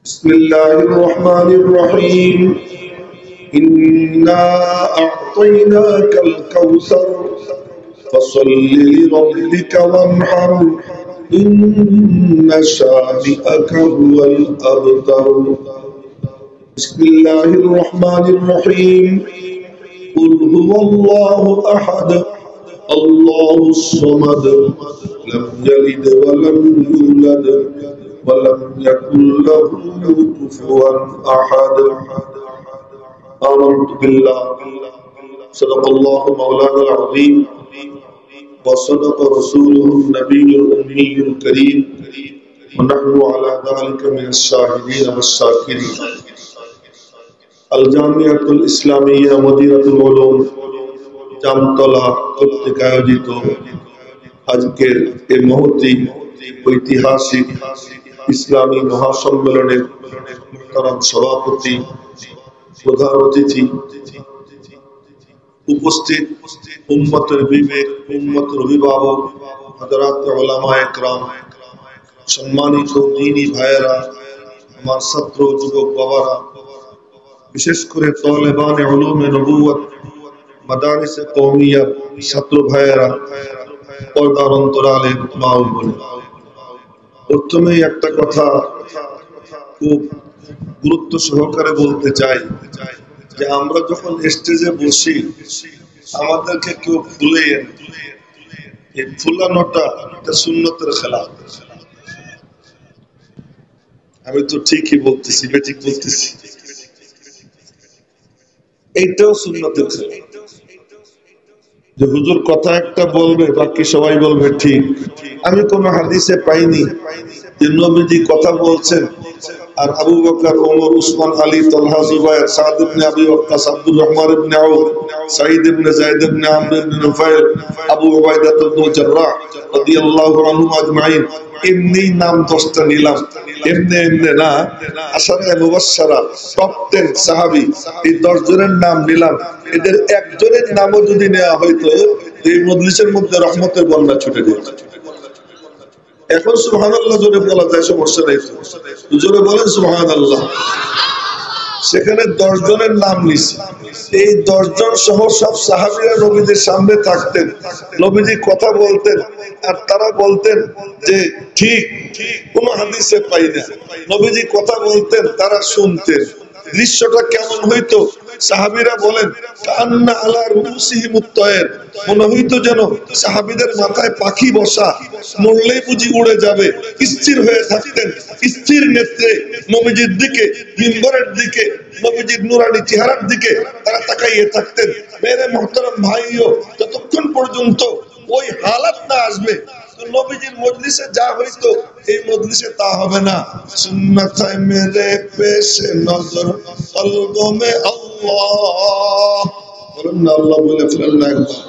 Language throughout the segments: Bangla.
بسم الله الرحمن الرحيم إنا أعطيناك الكوثر فصل لربك وانحر إن شانئك هو الأبتر بسم الله الرحمن الرحيم قل هو الله أحد الله الصمد لم يلد ولم يولد ولم يكن له كفوا أحد آمنت بالله صدق الله مولانا العظيم وصدق رسوله النبي الأمي الكريم ونحن على ذلك من الشاهدين والشاكرين الجامعة الإسلامية مدينة العلوم জামতলা কর্তৃক আয়োজিত আজকের এই মহতী ঐতিহাসিক ইসলামী মহাসম্মেলনের মুহতারাম সভাপতি, প্রধান অতিথি, উপস্থিত উম্মতের বিবেক, উম্মতের অভিভাবক, হযরত উলামায়ে কেরাম, সম্মানিত দ্বীনী ভাইয়েরা, আমার ছাত্র যুবক বাবারা, বিশেষ করে তালেবানে উলুমে নবুয়ত মাদারিসে কওমিয়া ছাত্র ভাইয়েরা, পর্দার অন্তরালের মা ও বোন, প্রথমেই একটা কথা খুব গুরুত্ব সহকারে বলতে চাই যে আমরা যখন স্টেজে বসি আমাদেরকে কেউ ফুলে এই ফুলানোটা এটা সুন্নতের খেলাফ। আমি তো ঠিকই বলতেছি, বেঠিক বলতেছি? এইটাও সুন্নতের খেলাফ যে হুজুর কথা একটা বলবে বাকি সবাই বলবে ঠিক। আমি কোন হাদিসে পাইনি যে নবীজি কথা বলছেন আর আবু বকর, ওমর, উসমান, আলী, তালহা, জুবায়ের, সাদ ইবনে আবি ওয়াক্কাস, আব্দুর রহমান ইবনে আউফ, সাঈদ ইবনে যায়েদ ইবনে আমর ইবনে নুফাইল, আবু উবাইদা ইবনে জাররাহ রাদিয়াল্লাহু আনহুম আজমাইন এমনি নাম 10টা নিলাম, এমনি এমনি না, আশারায়ে মুবাশশারা টপ 10 সাহাবী, এই 10 জনের নাম নিলাম। এদের একজনের নামও যদি নেওয়া হয়তো এই মজলিসের মধ্যে রহমতের বন্যা ছুটে যেত। এখন সুবহানাল্লাহ জোরে বলা যায়, সমস্যা নেই, জোরে বলেন সুবহানাল্লাহ। সেখানে 10 জনের নাম নিছে, এই 10 জন সহ সব সাহাবীরা নবীদের সামনে থাকতেন, নবীজি কথা বলতেন আর তারা বলতেন যে ঠিক, কোন হাদিসে পাই না। নবীজি কথা বলতেন, তারা শুনতেন। দৃশ্যটা কেমন হইতো? সাহাবীরা বলেন কান্না আলা রুসিহিমুত তায়র, মনে হইতো যেন সাহাবীদের মাথায় পাখি বসা, মরলেই বুঝি উড়ে যাবে। স্থির হয়ে থাকতেন, স্থির নেত্রে নবীজির দিকে, মিম্বরের দিকে, নবীজির নুরানি চেহারার দিকে তারা তাকাইয়ে থাকতেন। মেরে মুহতারাম ভাইও, যতক্ষণ পর্যন্ত ওই হালাত না আসবে নবীজির মজলিসে যা হইতো এই মজলিসে তা হবে না। সুন্নাত है मेरे पेश नजर कल्बों में अल्लाह, বলেন না আল্লাহ বলে ফেলেন না একবার।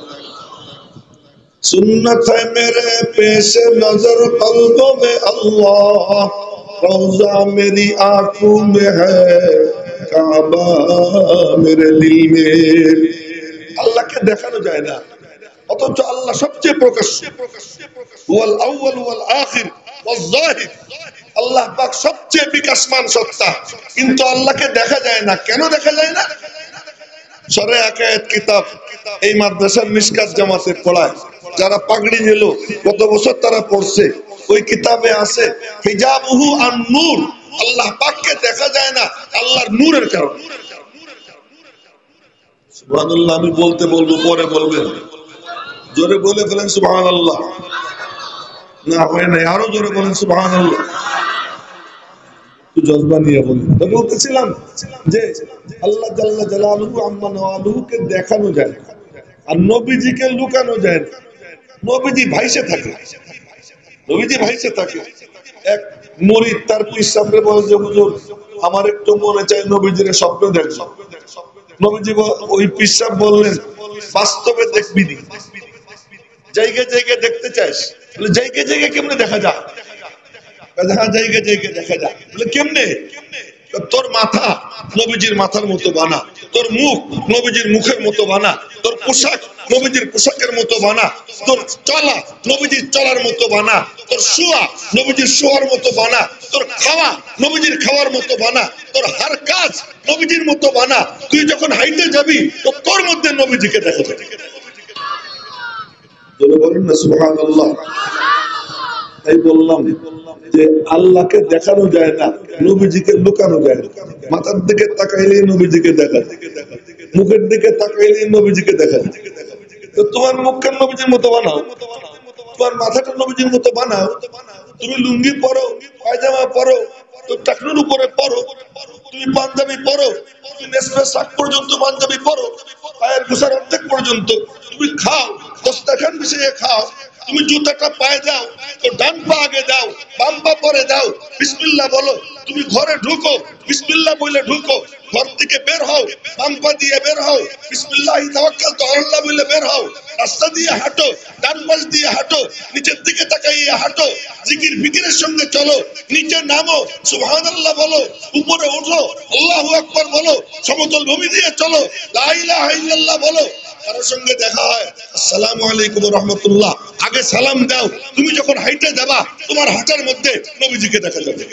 सुन्नत है मेरे पेश नजर कल्बों में अल्लाह, रोजा मेरी आंखों में है काबा मेरे दिल में। আল্লাহকে দেখানো যায় না, অথচ আল্লাহ সবচেয়ে প্রকাশ্য, ওয়াল আউয়াল ওয়াল আখির ওয়াল যাহির। আল্লাহ পাক সবচেয়ে বিকাশমান সত্তা, কিন্তু আল্লাহকে দেখা যায় না। কেন দেখা যায় না? শরঈ আকায়েদ কিতাব এই মাদ্রাসার মিশকাত জামাতে পড়ায়, যারা পাগড়ি নিল গত বছর তারা পড়ছে, ওই কিতাবে আছে হিজাবুহু আন নূর, আল্লাহ পাককে দেখা যায় না আল্লাহর নূরের কারণে। সুবহানাল্লাহ। আমি বলতে বলবো, পরে বলবেন, জোরে বলে ফেলেন সুবহানাল্লাহ। না হয় নাই, আরো জোরে বলেন সুবহানাল্লাহ। জজবা নিয়ে বলেন। তো বলতেছিলাম যে আল্লাহ জাল্লা জালালুহু আম্মা নওয়ালুহুকে দেখানো যায় আর নবীজিকে লুকানো যায় না। নবীজি ভাইসে থাকে, নবীজি ভাইসে থাকে। এক মুরিদ তার পীর সাহেবকে বলে যে হুজুর আমার একটু মনে চাই নবীজির স্বপ্ন দেখব। নবীজি ওই পীর সাহেব বললেন বাস্তবে দেখবি নি, জায়গা জায়গা দেখতে চাস? বলে জায়গা জায়গা কেমনে দেখা যায়? হ্যাঁ জায়গা জায়গা দেখা যায়। বলে কেমনে? তোর মাথা নবীজির মাথার মতো বানা, তোর মুখ নবীজির মুখের মতো বানা, তোর পোশাক নবীজির পোশাকের মতো বানা, তোর চলা নবীজির চলার মতো বানা, তোর শোয়া নবীজির শোয়ার মতো বানা, তোর খাওয়া নবীজির খাওয়ার মতো বানা, তোর হার কাজ নবীজির মতো বানা। তুই যখন হাইটে যাবি তো তোর মধ্যে নবীজিকে দেখা যাবে। বলেন না সুবহানাল্লাহ। তাই বললাম যে আল্লাহকে দেখানো যায় না, নবীজিকে লুকানো যায় না। মাথার দিকে তাকাইলেই নবীজিকে দেখা যায়, মুখের দিকে তাকাইলেই নবীজিকে দেখা যায়। তো তোমার মুখকে নবীজির মতো বানাও, তোমার মাথাটা নবীজির মতো বানাও। তুমি লুঙ্গি পরো, পায়জামা পরো, তো টাকনুর উপরে পরো, তুমি পাঞ্জাবি পরো, তুমি নেসফে শাক পর্যন্ত পাঞ্জাবি পরো, পায়ের গোছার অর্ধেক পর্যন্ত তুমি খাও, দস্তরখান বিছিয়ে খাও। তুমি জুতাটা পায়ে দাও তো ডান পা আগে দাও, বাম পা পরে দাও, বিসমিল্লাহ বলো। তুমি ঘরে ঢুকো, বিসমিল্লাহ বলে ঢুকো। ঘর থেকে বের হও, বাম পা দিয়ে বের হও, বিসমিল্লাহি তাওয়াক্কালতু আলাল্লাহ বলে বের হও। রাস্তা দিয়ে হাঁটো, ডান পাশ দিয়ে হাঁটো, নিচের দিকে তাকাইয়ে হাঁটো, জিকির ফিকিরের সঙ্গে চলো। নিচে নামো, সুবহানাল্লাহ বলো। উপরে ওঠো, আল্লাহু আকবার বলো। সমতল ভূমি দিয়ে চলো, লা ইলাহা ইল্লাল্লাহ বলো। কারোর সঙ্গে দেখা হয়, আসসালামু আলাইকুম ওয়া রাহমাতুল্লাহ, আগে সালাম দাও। তুমি যখন হাইটে যাবা তোমার হাঁটার মধ্যে নবীজিকে দেখা যাবে।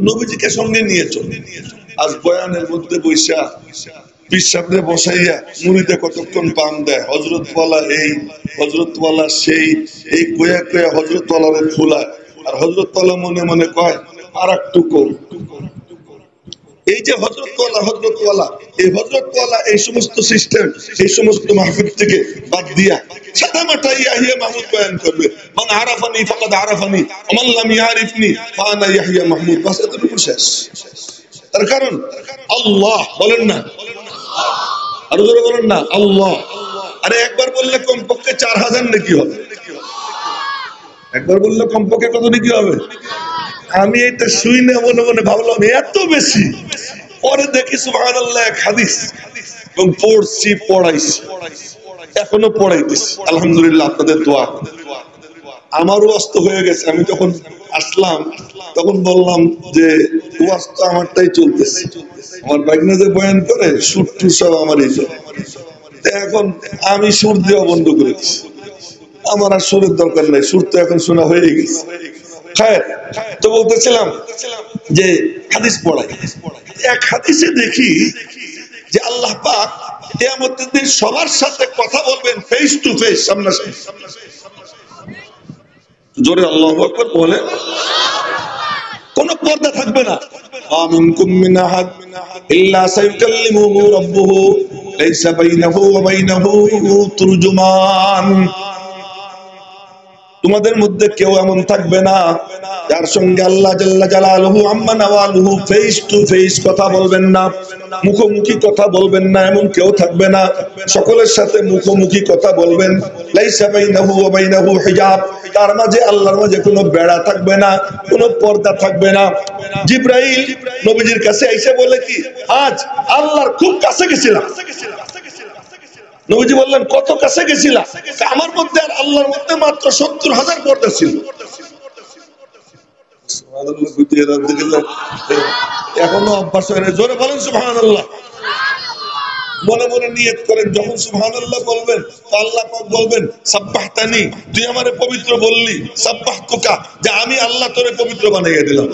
নবীজিকে সঙ্গে নিয়ে চলো। আজ বয়ানের মধ্যে বৈশা পিসাবরে বসাইয়া মুড়িতে কতক্ষণ পাম দেয়, হযরতওয়ালা এই হযরতওয়ালা সেই, এই কয়া কয়া হযরতওয়ালারে ফুলায়। আর হযরতওয়ালা মনে মনে কয় আর একটুকু। এই যে হযরতওয়ালা এই হযরতওয়ালা এই সমস্ত সিস্টেম, এই সমস্ত মাহফিল থেকে বাদ দিয়া সাদা মাটা ইয়াহিয়া মাহমুদ বয়ান করবে। মান আরাফানি ফাকাদ আরাফানি ওয়া মান লাম ইয়ারিফনি ফানা ইয়াহিয়া মাহমুদ। বাস এতটুকু শেষ। তার কারণ আল্লাহ বলেন না, আরো জোরে বলেন না আল্লাহ। আরে একবার বললে কমপক্ষে 4000 নেকি হবে, একবার বললে কমপক্ষে কত নেকি হবে? আমি এটা শুই না মনে মনে ভাবলাম এত বেশি, পরে দেখি সুবহানাল্লাহ এক হাদিস এবং পড়ছি, পড়াইছি, এখনো পড়াইতেছি আলহামদুলিল্লাহ আপনাদের দোয়া। আমারও অস্ত হয়ে গেছে। আমি যখন আসলাম তখন বললাম যে ওয়াজ তো আমারটাই চলতেছে, আমার বাইকনা যে বয়ান করে সুর টুর সব আমারই চলে। এখন আমি সুর দেওয়া বন্ধ করেছি, আমার আর সুরের দরকার নাই, সুর তো এখন শোনা হয়ে গেছে। তো বলতেছিলাম যে হাদিস পড়াই, এক হাদিসে দেখি যে আল্লাহ পাক কিয়ামতের দিন সবার সাথে কথা বলবেন ফেস টু ফেস, সামনাসামনি। জোরে আল্লাহু আকবার বলে। কোনো পর্দা থাকবে না। আমিনকুম মিন আহাদ ইল্লা সায়ুকাল্লিমুহু রাব্বুহু লাইসা বাইনাহু ওয়া বাইনাহু তুরজুমান। তোমাদের মধ্যে কেউ এমন থাকবে না যার সঙ্গে আল্লাহ জাল্লা জালালুহু আম্মা নাওয়ালুহু ফেস টু ফেস কথা বলবেন না, মুখোমুখি কথা বলবেন না, এমন কেউ থাকবে না। সকলের সাথে মুখোমুখি কথা বলবেন। লাইসা বাইনাহু ওয়া বাইনাহু হিজাব, তার মাঝে আল্লাহর মাঝে কোনো বেড়া থাকবে না, কোনো পর্দা থাকবে না। জিবরাইল নবীজির কাছে এসে বলে কি, আজ আল্লাহর খুব কাছে গেছিলাম। নবীজি বললেন কত কাছে গেছিলা? আমার মধ্যে আর আল্লাহর মধ্যে মাত্র 70,000 পর্দা ছিল। এখনো অভ্যাস হয় না। জোরে বলেন সুবহানাল্লাহ। মনে মনে নিয়ত করেন, যখন সুবহানাল্লাহ বলবেন তো আল্লাহ পাক বলবেন সাব্বাহতানি, তুই আমারে পবিত্র বললি, সাব্বাহতুকা, যে আমি আল্লাহ তোরে পবিত্র বানিয়ে দিলাম।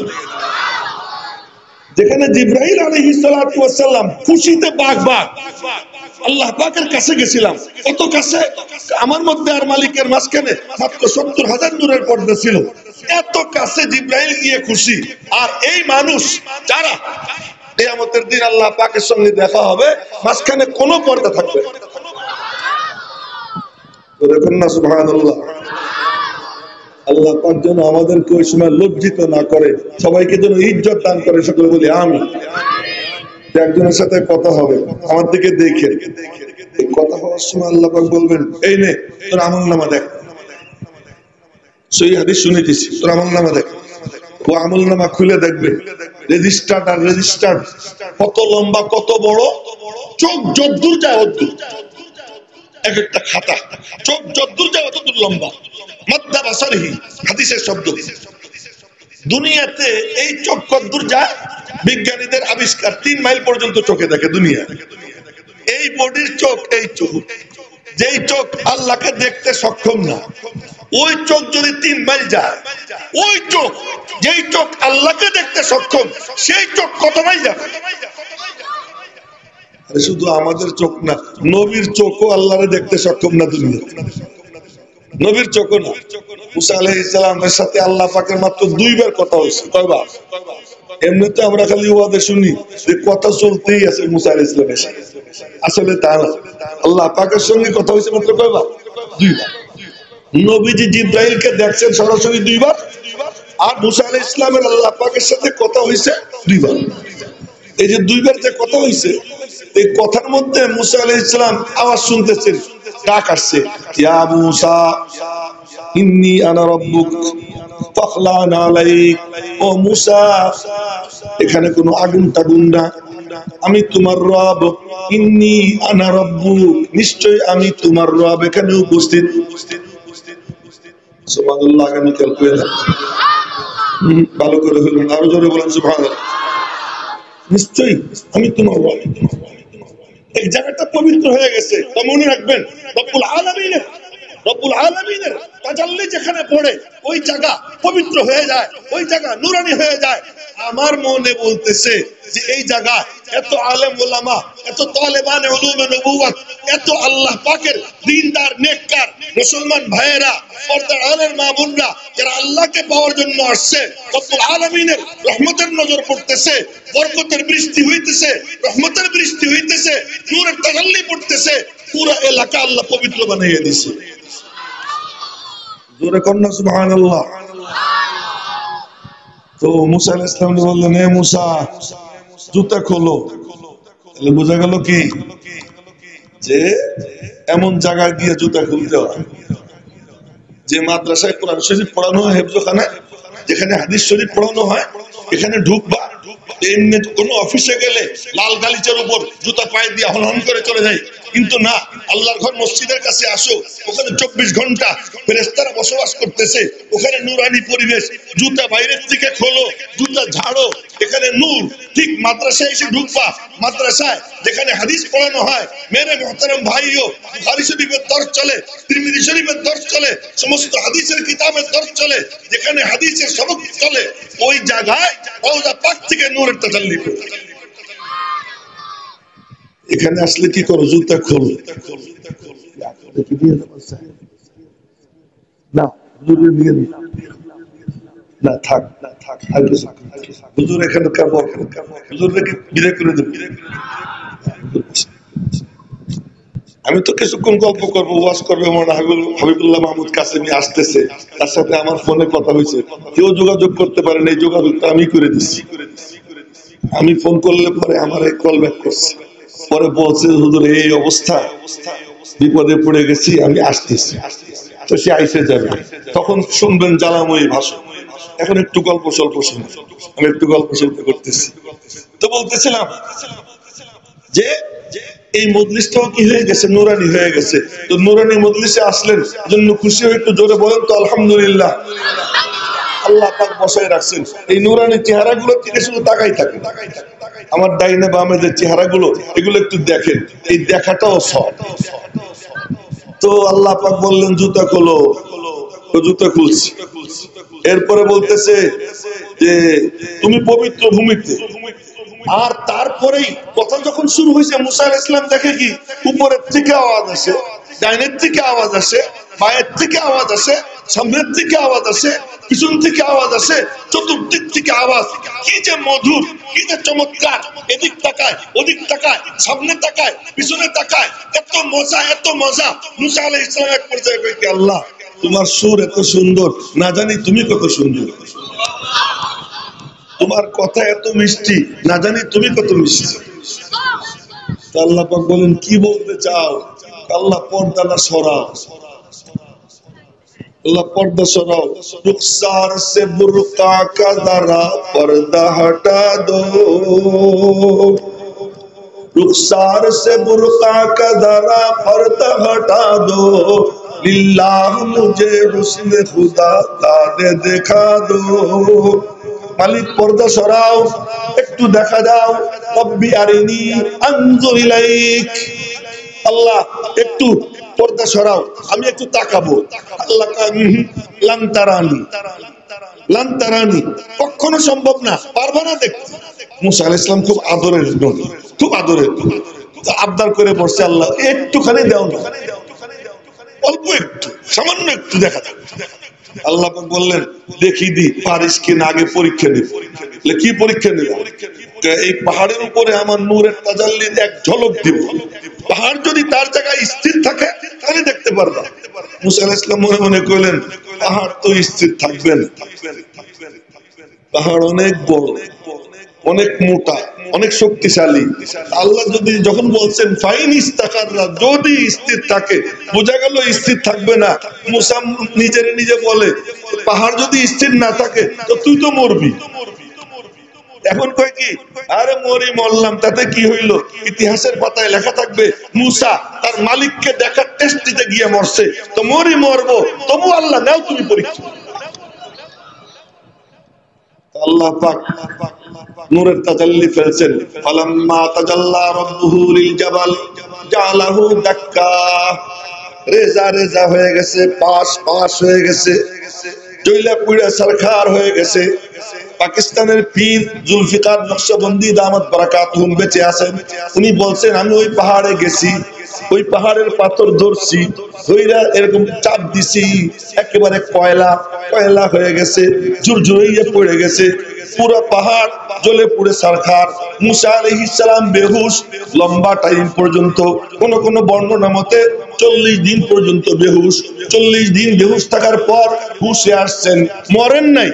যেখানে জিবরাইল আলাইহিস সালাতু ওয়াস সালাম খুশিতে বাগবাগ, আল্লাহ পাকের কাছে গেছিলাম। কত কাছে? আমার মধ্যে আর মালিকের মাঝখানে মাত্র 70,000 নূরের পর্দা ছিল। এত কাছে জিবরাইল গিয়ে খুশি। আর এই মানুষ যারা কিয়ামতের দিন আল্লাহ পাকের সঙ্গে দেখা হবে, মাঝখানে কোনো পর্দা থাকবে না। দেখুন না সুবহানাল্লাহ। আল্লাহ পাক যেন আমাদেরকে ওই সময় লজ্জিত না করে, সবাইকে যেন ইজ্জত দান করে। সকলে বলি আমিন। একজনের সাথে কথা হবে, আমার দিকে দেখে কথা হওয়ার সময় আল্লাহ পাক বলবেন, এই নে তোর আমলনামা দেখ। সহি হাদিস শুনেছি, তোর আমলনামা দেখ। ও আমলনামা খুলে দেখবে, রেজিস্টার্ড আর রেজিস্টার্ড, কত লম্বা কত বড়, চোখ যদ্দূর যায় অদ্দূর এক একটা খাতা, চোখ যদ্দূর যায় অতদূর লম্বা। মাদ্দা বাসারিহি, হাদিসের শব্দ। দুনিয়াতে এই চোখ কদ্দূর যায়, বিজ্ঞানীদের আবিষ্কার 3 মাইল পর্যন্ত চোখে দেখে দুনিয়া। এই বডির চোখ, এই চোখ, যেই চোখ আল্লাহকে দেখতে সক্ষম না, ওই চোখ যদি 3 মাইল যায়, ওই চোখ, যেই চোখ আল্লাহকে দেখতে সক্ষম, সেই চোখ কত মাইল যাবে? শুধু আমাদের চোখ না, নবীর চোখও আল্লাহরে দেখতে সক্ষম না দুনিয়া, নবীর চোখও না। মুসা আলাইহিস সালামের সাথে আল্লাহ পাকের মাত্র 2 বার কথা হয়েছে, কয়বার? এমনিতে আমরা খালি ওয়াদে শুনি যে কথা চলতেই আছে মুসা আলাইহিস সালামের সাথে, আসলে তা না। আল্লাহ পাকের সঙ্গে কথা হয়েছে মাত্র কয়বার? 2 বার। নবীজি জিব্রাইলকে দেখছেন সরাসরি 2 বার, আর মুসা আলাইহিস সালামের আল্লাহ পাকের সাথে কথা হয়েছে 2 বার। এই যে 2 বার যে কথা হয়েছে, এই কথার মধ্যে মুসা আলাইহিস সালাম আওয়াজ শুনতেছেন, ডাক আসছে, ইয়া মুসা ইন্নী আনা রাব্বুক ফাখলান আলাইক। ও মুসা, এখানে কোনো আগুন টাগুন না, আমি তোমার রব। ইন্নী আনা রাব্বুক, নিশ্চয় আমি তোমার রব এখানে উপস্থিত। সুবহানাল্লাহ। আমি খেয়াল করে ভালো করে হলেন, আরো জোরে বলেন সুবহানাল্লাহ। নিশ্চয়ই আমি তোমার রব। এই জায়গাটা পবিত্র হয়ে গেছে, তা মনে রাখবেন রব্বুল আলামিনের তাজাল্লি যেখানে পড়ে ওই জায়গা পবিত্র হয়ে যায়, ওই জায়গা নূরানি হয়ে যায়। আমার মনে বলতেছে যে এই জায়গা এত আলেম ওলামা, এত তালেবানে উলুমে নবুওয়াত, এত আল্লাহ পাকের দ্বীনদার নেককার মুসলমান ভাইয়েরা, পর্দার আলের মা বোনরা যারা আল্লাহকে পাওয়ার জন্য আসছে, রব্বুল আলামিনের রহমতের নজর পড়তেছে, বরকতের বৃষ্টি হইতেছে, রহমতের বৃষ্টি হইতেছে, নূরের তাজাল্লি পড়তেছে, পুরো এলাকা আল্লাহ পবিত্র বানিয়ে দিয়েছে। জোরে কন্যা সুবহানাল্লাহ। তো মুসা আলাইহিস সালাম বললেন, হে মুসা, জুতা খোলো। তাহলে বোঝা গেল কি যে এমন জায়গায় গিয়ে জুতা খুলতে হয় যে মাদ্রাসায় কোরআন শরীফ পড়ানো হয়, হেফজখানায় যেখানে হাদিস শরীফ পড়ানো হয়, এখানে ঢুকবা। এমনি কোন অফিসে গেলে লাল গালিচার উপর জুতা পায়ে দিয়ে হনহন করে চলে যায়, কিন্তু না, আল্লাহর ঘর মসজিদের কাছে আসো, ওখানে 24 ঘন্টা ফেরেশতারা বসবাস করতেছে, ওখানে নূরানি পরিবেশ। জুতা বাইরের থেকে খোলো, জুতা ঝাড়ো, এখানে নূর। ঠিক মাদ্রাসায় এসে ঢুকবা, মাদ্রাসায় যেখানে হাদিস পড়ানো হয়, মেরে মুহতারাম ভাইও, বুখারী শরীফের দর্স চলে, তিরমিজি শরীফের দর্স চলে, সমস্ত হাদিসের কিতাবের দর্স চলে, যেখানে হাদিসের সবক চলে, ওই জায়গায় রওজা পাক থেকে নূরের তাজাল্লি পড়ে। এখানে আসলে কি করো? জুতা খোলো। না না থাক, হুজুর এখানে হুজুরকে বিদায় করে দেব। আমি তো কিছুক্ষণ গল্প করবো, ওয়াজ করবে আমার হাবিবুল্লাহ মাহমুদ কাসেমি আসতেছে, তার সাথে আমার ফোনে কথা হয়েছে, কেউ যোগাযোগ করতে পারেন, এই যোগাযোগটা আমি করে দিচ্ছি। আমি ফোন করলে পরে আমার কল ব্যাক করছে, পরে বলছে হুজুর এই অবস্থা, বিপদে পড়ে গেছি, আমি আসতেছি। তো সে আইসে যাবে, তখন শুনবেন জ্বালাময়ী ভাষণ। এখন একটু গল্প স্বল্প শুনে, আমি একটু গল্প স্বল্প করতেছি। তো বলতেছিলাম যে এই মজলিসটাও কি হয়ে গেছে? নুরানি হয়ে গেছে। তো নুরানি মজলিসে আসলেন, জন্য খুশি হয়ে একটু জোরে বলেন তো আলহামদুলিল্লাহ। আল্লাহ পাক বসায় রাখছেন। এই নুরানি চেহারাগুলো থেকে শুধু তাকাই থাকে। আমার ডাইনে বামে যে চেহারাগুলো, এগুলো একটু দেখেন, এই দেখাটাও সব। তো আল্লাহ পাক বললেন জুতা খোলো, তো জুতা খুলছি। এরপরে বলতেছে যে তুমি পবিত্র ভূমিতে। আর তারপরেই কথা যখন শুরু হয়েছে, মুসা আলাইহিস সালাম দেখে কি উপরের থেকে আওয়াজ আসে, ডাইনের থেকে আওয়াজ আসে, বায়ের থেকে আওয়াজ আসে, সামনের থেকে আওয়াজ আসে, পিছন থেকে আওয়াজ আসে, চতুর্দিক থেকে আওয়াজ। কি যে মধুর, কি যে চমৎকার! এদিক তাকায়, ওদিক তাকায়, সামনে তাকায়, পিছনে তাকায়, এত মজা, এত মজা। মুসা আলাইহিস সালাম এক পর্যায়ে কয় কি আল্লাহ, তোমার সুর এত সুন্দর, না জানি তুমি কত সুন্দর। তোমার কথা এত মিষ্টি, না জানি তুমি কত মিষ্টি। আল্লাহ পাক বলেন কি বলতে চাও? আল্লাহ পর্দাটা সরাও, अल्लाह पर्दा सराओ, रुखसार से बुर्का का जरा पर्दा हटा दो, रुखसार से बुर्का का जरा पर्दा हटा दो, लिल्लाह मुझे हुस्न खुदा ताने दिखा दो। মালিক পর্দা সরাও, একটু দেখা দাও, রব্বি আরিনি আনজুর ইলাইক, আল্লাহ একটু পর্দা সরাও, আমি একটু তাকাবো। আল্লাহ লান তারানি, লান তারানি, কখনো সম্ভব না, পারবা না দেখতে। মুসা আলাইহিস সালাম খুব আদরের নবী, খুব আদরের, আবদার করে বসছে, আল্লাহ একটুখানি দাও না, অল্প একটু, সামান্য একটু দেখা দাও। আল্লাহ বললেন দেখি দি পারিস কি না, আগে পরীক্ষা নেব। কি পরীক্ষা নেব? এই পাহাড়ের উপরে আমার নূরের তাজাল্লির এক ঝলক দিব, পাহাড় যদি তার জায়গায় স্থির থাকে তাহলে দেখতে পারবা। মুসা আলাইহিস সালাম মনে মনে কইলেন পাহাড় তো স্থির থাকবে না, পাহাড় অনেক বড়, অনেক মোটা, অনেক শক্তিশালী। আল্লাহ যদি যখন বলছেন ফাইন ইস্তাকাররা, যদি স্থির থাকে, বোঝা গেল স্থির থাকবে না। মুসা নিজের নিজে বলে পাহাড় যদি স্থির না থাকে তো তুই তো মরবি। এখন কয় কি, আরে মরি মরলাম তাতে কি হইল, ইতিহাসের পাতায় লেখা থাকবে মুসা তার মালিককে দেখার টেস্ট দিতে গিয়ে মরছে, তো মরি মরবো, তবু আল্লাহ নাও তুমি পরীক্ষা। আল্লাহ পাক নূরের তাজাল্লি ফেলছেন, ফালাম্মা তাজাল্লা রাব্বুহু লিল জাবাল জাআলাহু দাক্কা, রেজা রেজা হয়ে গেছে, পাশ পাশ হয়ে গেছে, জইলা পুইড়া সরকার হয়ে গেছে। পাকিস্তানের পীর জুলফিকার নকশবন্দি দামাত বারাকাতুহুম বেঁচে আছেন, উনি বলছেন আমি ওই পাহাড়ে গেছি, ওই পাহাড়ের পাথর ধরছি, ধইরা এরকম চাপ দিছি, একেবারে কয়লা কয়লা হয়ে গেছে, ঝুরঝুরাইয়া পড়ে গেছে, পুরো পাহাড় জ্বলে পুড়ে ছারখার। মুসা আলাইহিস সালাম বেহুশ লম্বা টাইম পর্যন্ত, কোন কোন বর্ণনা মতে 40 দিন পর্যন্ত বেহুশ। 40 দিন বেহুশ থাকার পর হুশে আসছেন, মরেন নাই,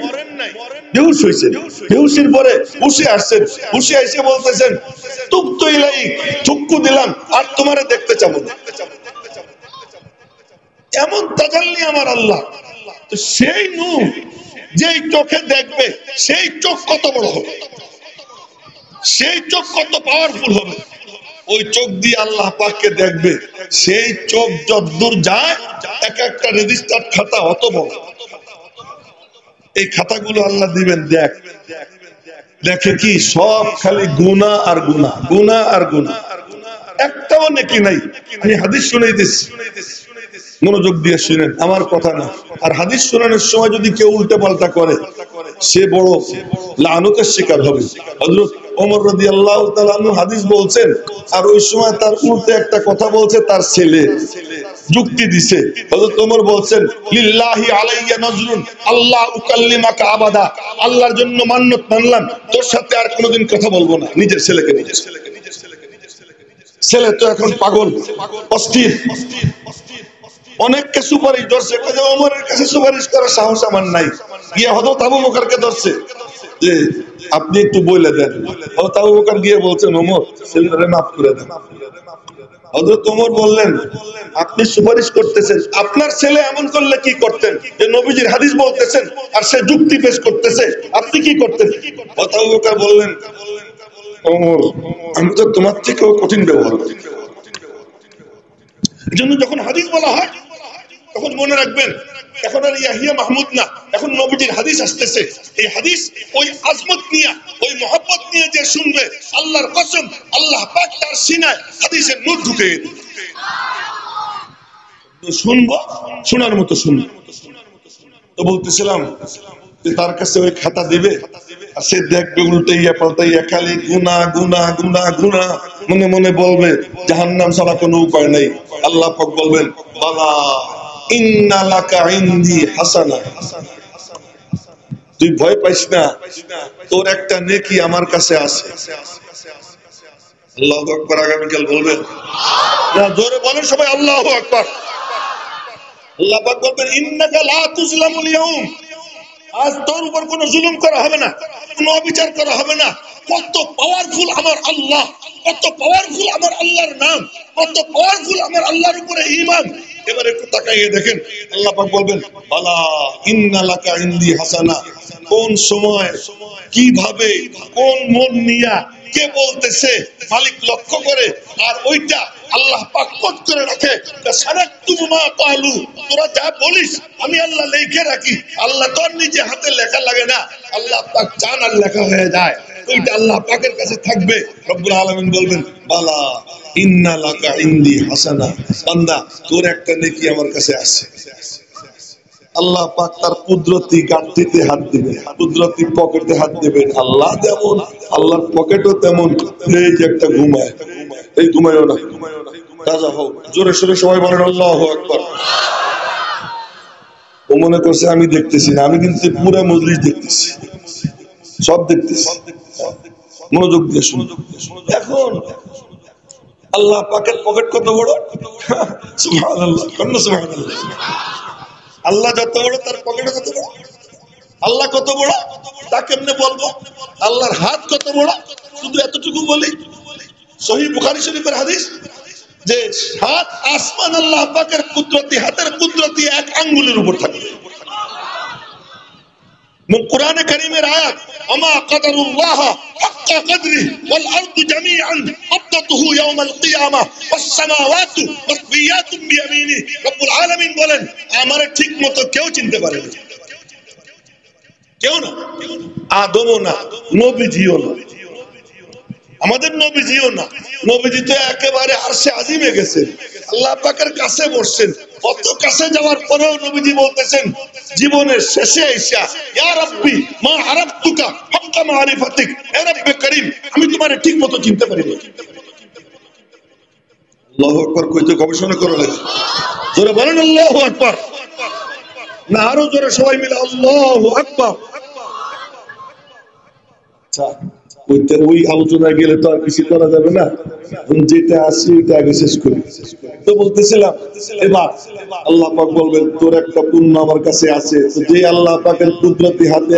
বেহুশ হয়েছেন। বেহুশের পরে হুশে আসছেন, হুশে এসে বলতেছেন তুবতু ইলাইক, চক্ষু দিলাম আর তোমারে দেখতে চাবো না। এমন তাজাল্লি আমার আল্লাহ। তো সেই নূর যেই চোখে দেখবে, সেই চোখ কত বড় হবে, সেই চোখ কত পাওয়ারফুল হবে, ওই চোখ দিয়ে আল্লাহ পাককে দেখবে। সেই চোখ যতদূর যায় এক একটা রেজিস্টার খাতা অত বড়, এই খাতাগুলো আল্লাহ দিবেন, দেখ দেখে কি সব খালি গুনাহ আর গুনাহ, গুনাহ আর গুনাহ, একটাও নেকি নাই। আমি হাদিস শুনাইতেছি, মনোযোগ দিয়ে শুনেন, আমার কথা না। আর হাদিস শোনানোর সময় যদি কেউ উল্টে পাল্টা করে সে বড় লানতের শিকার হবে। হযরত ওমর রাদিয়াল্লাহু তাআলা আনহু হাদিস বলছেন, আর ওই সময় তার উল্টে একটা কথা বলছে তার ছেলে, যুক্তি দিছে। হযরত ওমর বলছেন লিল্লাহি আলাইয়া নজরুন আল্লাহ উকাল্লিমাকা আবাদা, আল্লাহর জন্য মান্নত মানলাম তোর সাথে আর কোনোদিন কথা বলবো না। নিজের ছেলেকে, নিজের ছেলে তো এখন পাগল, অস্থির, অনেককে সুপারিশ ধরছে, ওমরের কাছে সুপারিশ করার সাহস আমার নাই। গিয়ে হযরত আবু বকরকে ধরছে যে আপনি একটু বলে দেন। হযরত আবু বকর গিয়ে বলছেন ওমর ছেলেটারে মাফ করে দেন। হযরত ওমর বললেন আপনি সুপারিশ করতেছেন, আপনার ছেলে এমন করলে কি করতেন, যে নবীজির হাদিস বলতেছেন আর সে যুক্তি পেশ করতেছে, আপনি কি করতেন? হযরত আবু বকর বললেন ওমর আমি তো তোমার থেকেও কঠিন ব্যবহার করি। এজন্য যখন হাদিস বলা হয় তখন মনে রাখবেন এখন আর ইয়াহিয়া মাহমুদ না, এখন নবীজির হাদিস আসতেছে। এই হাদিস ওই আজমত নিয়ে, ওই মহব্বত নিয়ে যে শুনবে, আল্লাহর কসম আল্লাহ পাক তার সিনায় হাদিসের নূর ঢুকে দিবে। শুনবো, শোনার মতো শুনবো। তো বলতেছিলাম যে তার কাছে ওই খাতা দিবে আর সে দেখবে উল্টাইয়া পাল্টাইয়া খালি গুনাহ গুনাহ গুনাহ গুনাহ, মনে মনে বলবে জাহান্নাম ছাড়া কোনো উপায় নাই। আল্লাহ পাক বলবেন বালা ইন্না লাকা ইনদি হাসানা, তুই ভয় পাইস না, তোর একটা নেকি আমার কাছে আছে। আল্লাহু আকবার, আগামীকাল বলবেন না, জোরে বলেন সবাই আল্লাহু আকবার। আল্লাহ পাক বলবেন ইন্নাকা লা তুজলামুল ইয়াউম, আজ তোর উপর কোনো জুলুম করা হবে না, কোনো অবিচার করা হবে না। কত পাওয়ারফুল আমার আল্লাহ, কত পাওয়ারফুল আমার আল্লাহর নাম, কত পাওয়ারফুল আমার আল্লাহর উপরে ঈমান। এবার একটু তাকাইয়ে দেখেন, আল্লাহ পাক বলবেন বালা ইন্না লাকা ইনদি হাসানা, কোন সময় কিভাবে কোন মন নিয়া কে বলতেছে মালিক লক্ষ্য করে, আর ওইটা আল্লাহ পাক কোট করে রাখে, সানাকতুবু মা ক্বালু, তোরা যা বলিস আমি আল্লাহ লিখে রাখি। আল্লাহ তো নিজে হাতে লেখা লাগে না, আল্লাহ পাক চান আর লেখা হয়ে যায়, ওইটা আল্লাহ পাকের কাছে থাকবে। রব্বুল আলামিন বলবেন বালা ইন্না লাকা ইনদি হাসানা, বান্দা তোর একটা নেকি আমার কাছে আছে। আল্লাহ পাক তার কুদরতি গাঁটটিতে হাত দিবেন, কুদরতি পকেটে হাত দিবেন। আল্লাহ যেমন আল্লাহর পকেটও তেমন। এই যে একটা ঘুমায়, এই ঘুমায়ও না, তাজা হোক। জোরে সোরে সবাই বলেন আল্লাহু আকবার। ও মনে করছে আমি দেখতেছি না, আমি কিন্তু পুরো মজলিস দেখতেছি, সব দেখতেছি, মনোযোগ দিয়ে শুনুন। এখন আল্লাহ পাকের পকেট কত বড়, সুবহানাল্লাহ, সুবহানাল্লাহ। আল্লাহ যত বড় তার পকেটে কত বড়। আল্লাহ কত বড় তা কেমনে বলবো? আল্লাহর হাত কত বড় শুধু এতটুকু বলি। সহিহ বুখারী শরীফের হাদিস যে সাত আসমান আল্লাহ পাকের কুদরতি হাতের কুদরতি এক আঙ্গুলের উপর থাকে। কোরআনে কারীমের আয়াত ওমা কদরুল্লাহ হাক্কা কদরি ওয়াল আরদু জামিআন কবদাতুহু ইয়াওমাল কিয়ামাহ ওয়াস সামাওয়াতু মাতবিয়াতুন বিয়ামিনি। রব্বুল আলামিন বলেন আমারে ঠিকমতো কেউ চিনতে পারে না, কেউ না, আদমও না, নবীজিও না, আমাদের নবীজিও না। নবীজি তো একেবারে আরশে আজিমে গেছেন, আল্লাহ পাকের কাছে বসছেন। কত কাছে যাওয়ার পরেও নবীজি বলতেছেন জীবনের শেষে এসে ইয়া রাব্বি মা আরাফতুকা হাক্কা মারিফাতিক, হে রব্বে করিম আমি তোমারে ঠিকমতো চিনতে পারি না। আল্লাহু আকবার কইতে গবেষণা করা লাগে। জোরে বলেন আল্লাহু আকবার। না আরো জোরে সবাই মিলে আল্লাহু আকবার। আচ্ছা ওই আলোচনায় গেলে তো আর কিছু করা যাবে না, যেটা আছে ওইটা আগে শেষ করি। তো বলতেছিলাম এবার আল্লাহ পাক বলবেন তোর একটা পুণ্য আমার কাছে আছে। যে আল্লাহ পাকের কুদরতি হাতে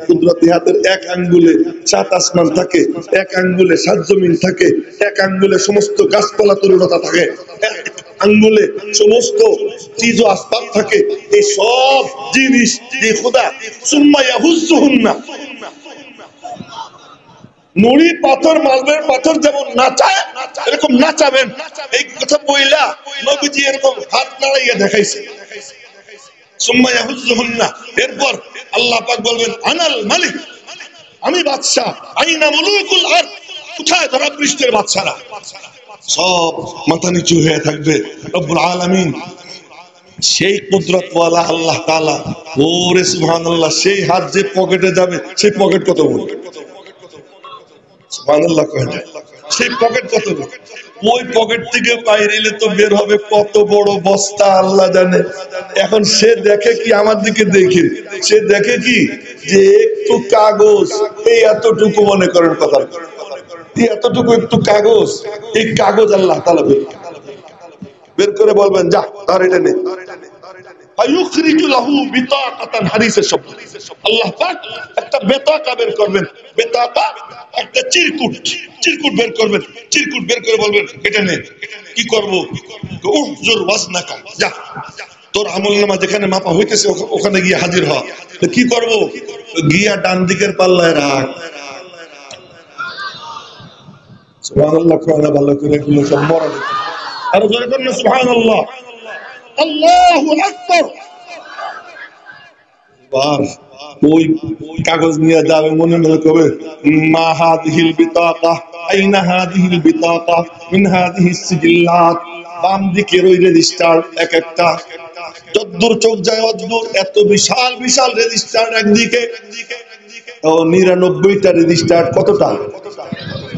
কুদরতি হাতের এক আঙ্গুলে সাত আসমান থাকে, এক আঙ্গুলে সাত জমিন থাকে, এক আঙ্গুলে সমস্ত গাছপালা তরুণতা থাকে, এক আঙ্গুলে সমস্ত চিজ ও আসবাব থাকে। এই সব জিনিস যে খোদা সুম্মা ইয়াহুজ্জুহুন্না, নুড়ি পাথর মার্বেল পাথর যেমন নাচায় এরকম নাচাবেন। এই কথা বইলা নবীজি এরকম হাত নাড়াইয়া দেখাইছে। সুম্মা ইয়াহুজ্জুহুন্না, এরপর আল্লাহ পাক বলবেন আনাল মালিক, আমি বাদশা। আইনা মুলুকুল আরদ, কোথায় ধরা পৃষ্ঠের বাদশারা? সব মাথা নিচু হয়ে থাকবে। রব্বুল আলামিন সেই কুদরতওয়ালা আল্লাহ তাআলা, ওরে সুবহানাল্লাহ, সেই হাত যে পকেটে যাবে সেই পকেট কত বড়, সুবহানাল্লাহ কয় না, সেই পকেট কত বড়। ওই পকেট থেকে বাইরে এলে তো বের হবে কত বড় বস্তা আল্লাহ জানে। এখন সে দেখে কি, আমার দিকে দেখে সে দেখে কি যে একটু কাগজ, এই এতটুকু মনে করেন কথা, এতটুকু একটু কাগজ, এই কাগজ আল্লাহ তাআলা বের করে বলবেন যা তার এটা নে। ফায়ুখরিজু লাহু বিতাকাতান, হাদিসের শব্দ। আল্লাহ পাক একটা বেতাকা বের করবেন, বেতাকা একটা চিরকুট বের করবেন, চিরকুট বের করে বলবেন এটা নে। কি করব? উহজুর ওয়াজনাকা, যা তোর আমলনামা যেখানে মাপা হইতেছে ওখানে গিয়ে হাজির হ। তো কি করব? গিয়া ডান দিকের পাল্লায় রাখ। সুবহানাল্লাহ কয় না, ভালো করে এগুলো সব মরা দিতে। আর জোরে করেন সুবহানাল্লাহ, আল্লাহু আকবার। বার ওই কাগজ নিয়ে যাবে, মনে মনে কবে মা হাদিহিল বিতাকা, আইনা হাদিহিল বিতাকা মিন হাদিহিস সিজিল্লাত। বাম দিকের ওই রেজিস্টার এক একটা, যদ্দূর চোখ যায় অদ্দূর, এত বিশাল বিশাল রেজিস্টার একদিকে, ও 99টা রেজিস্টার। কতটা?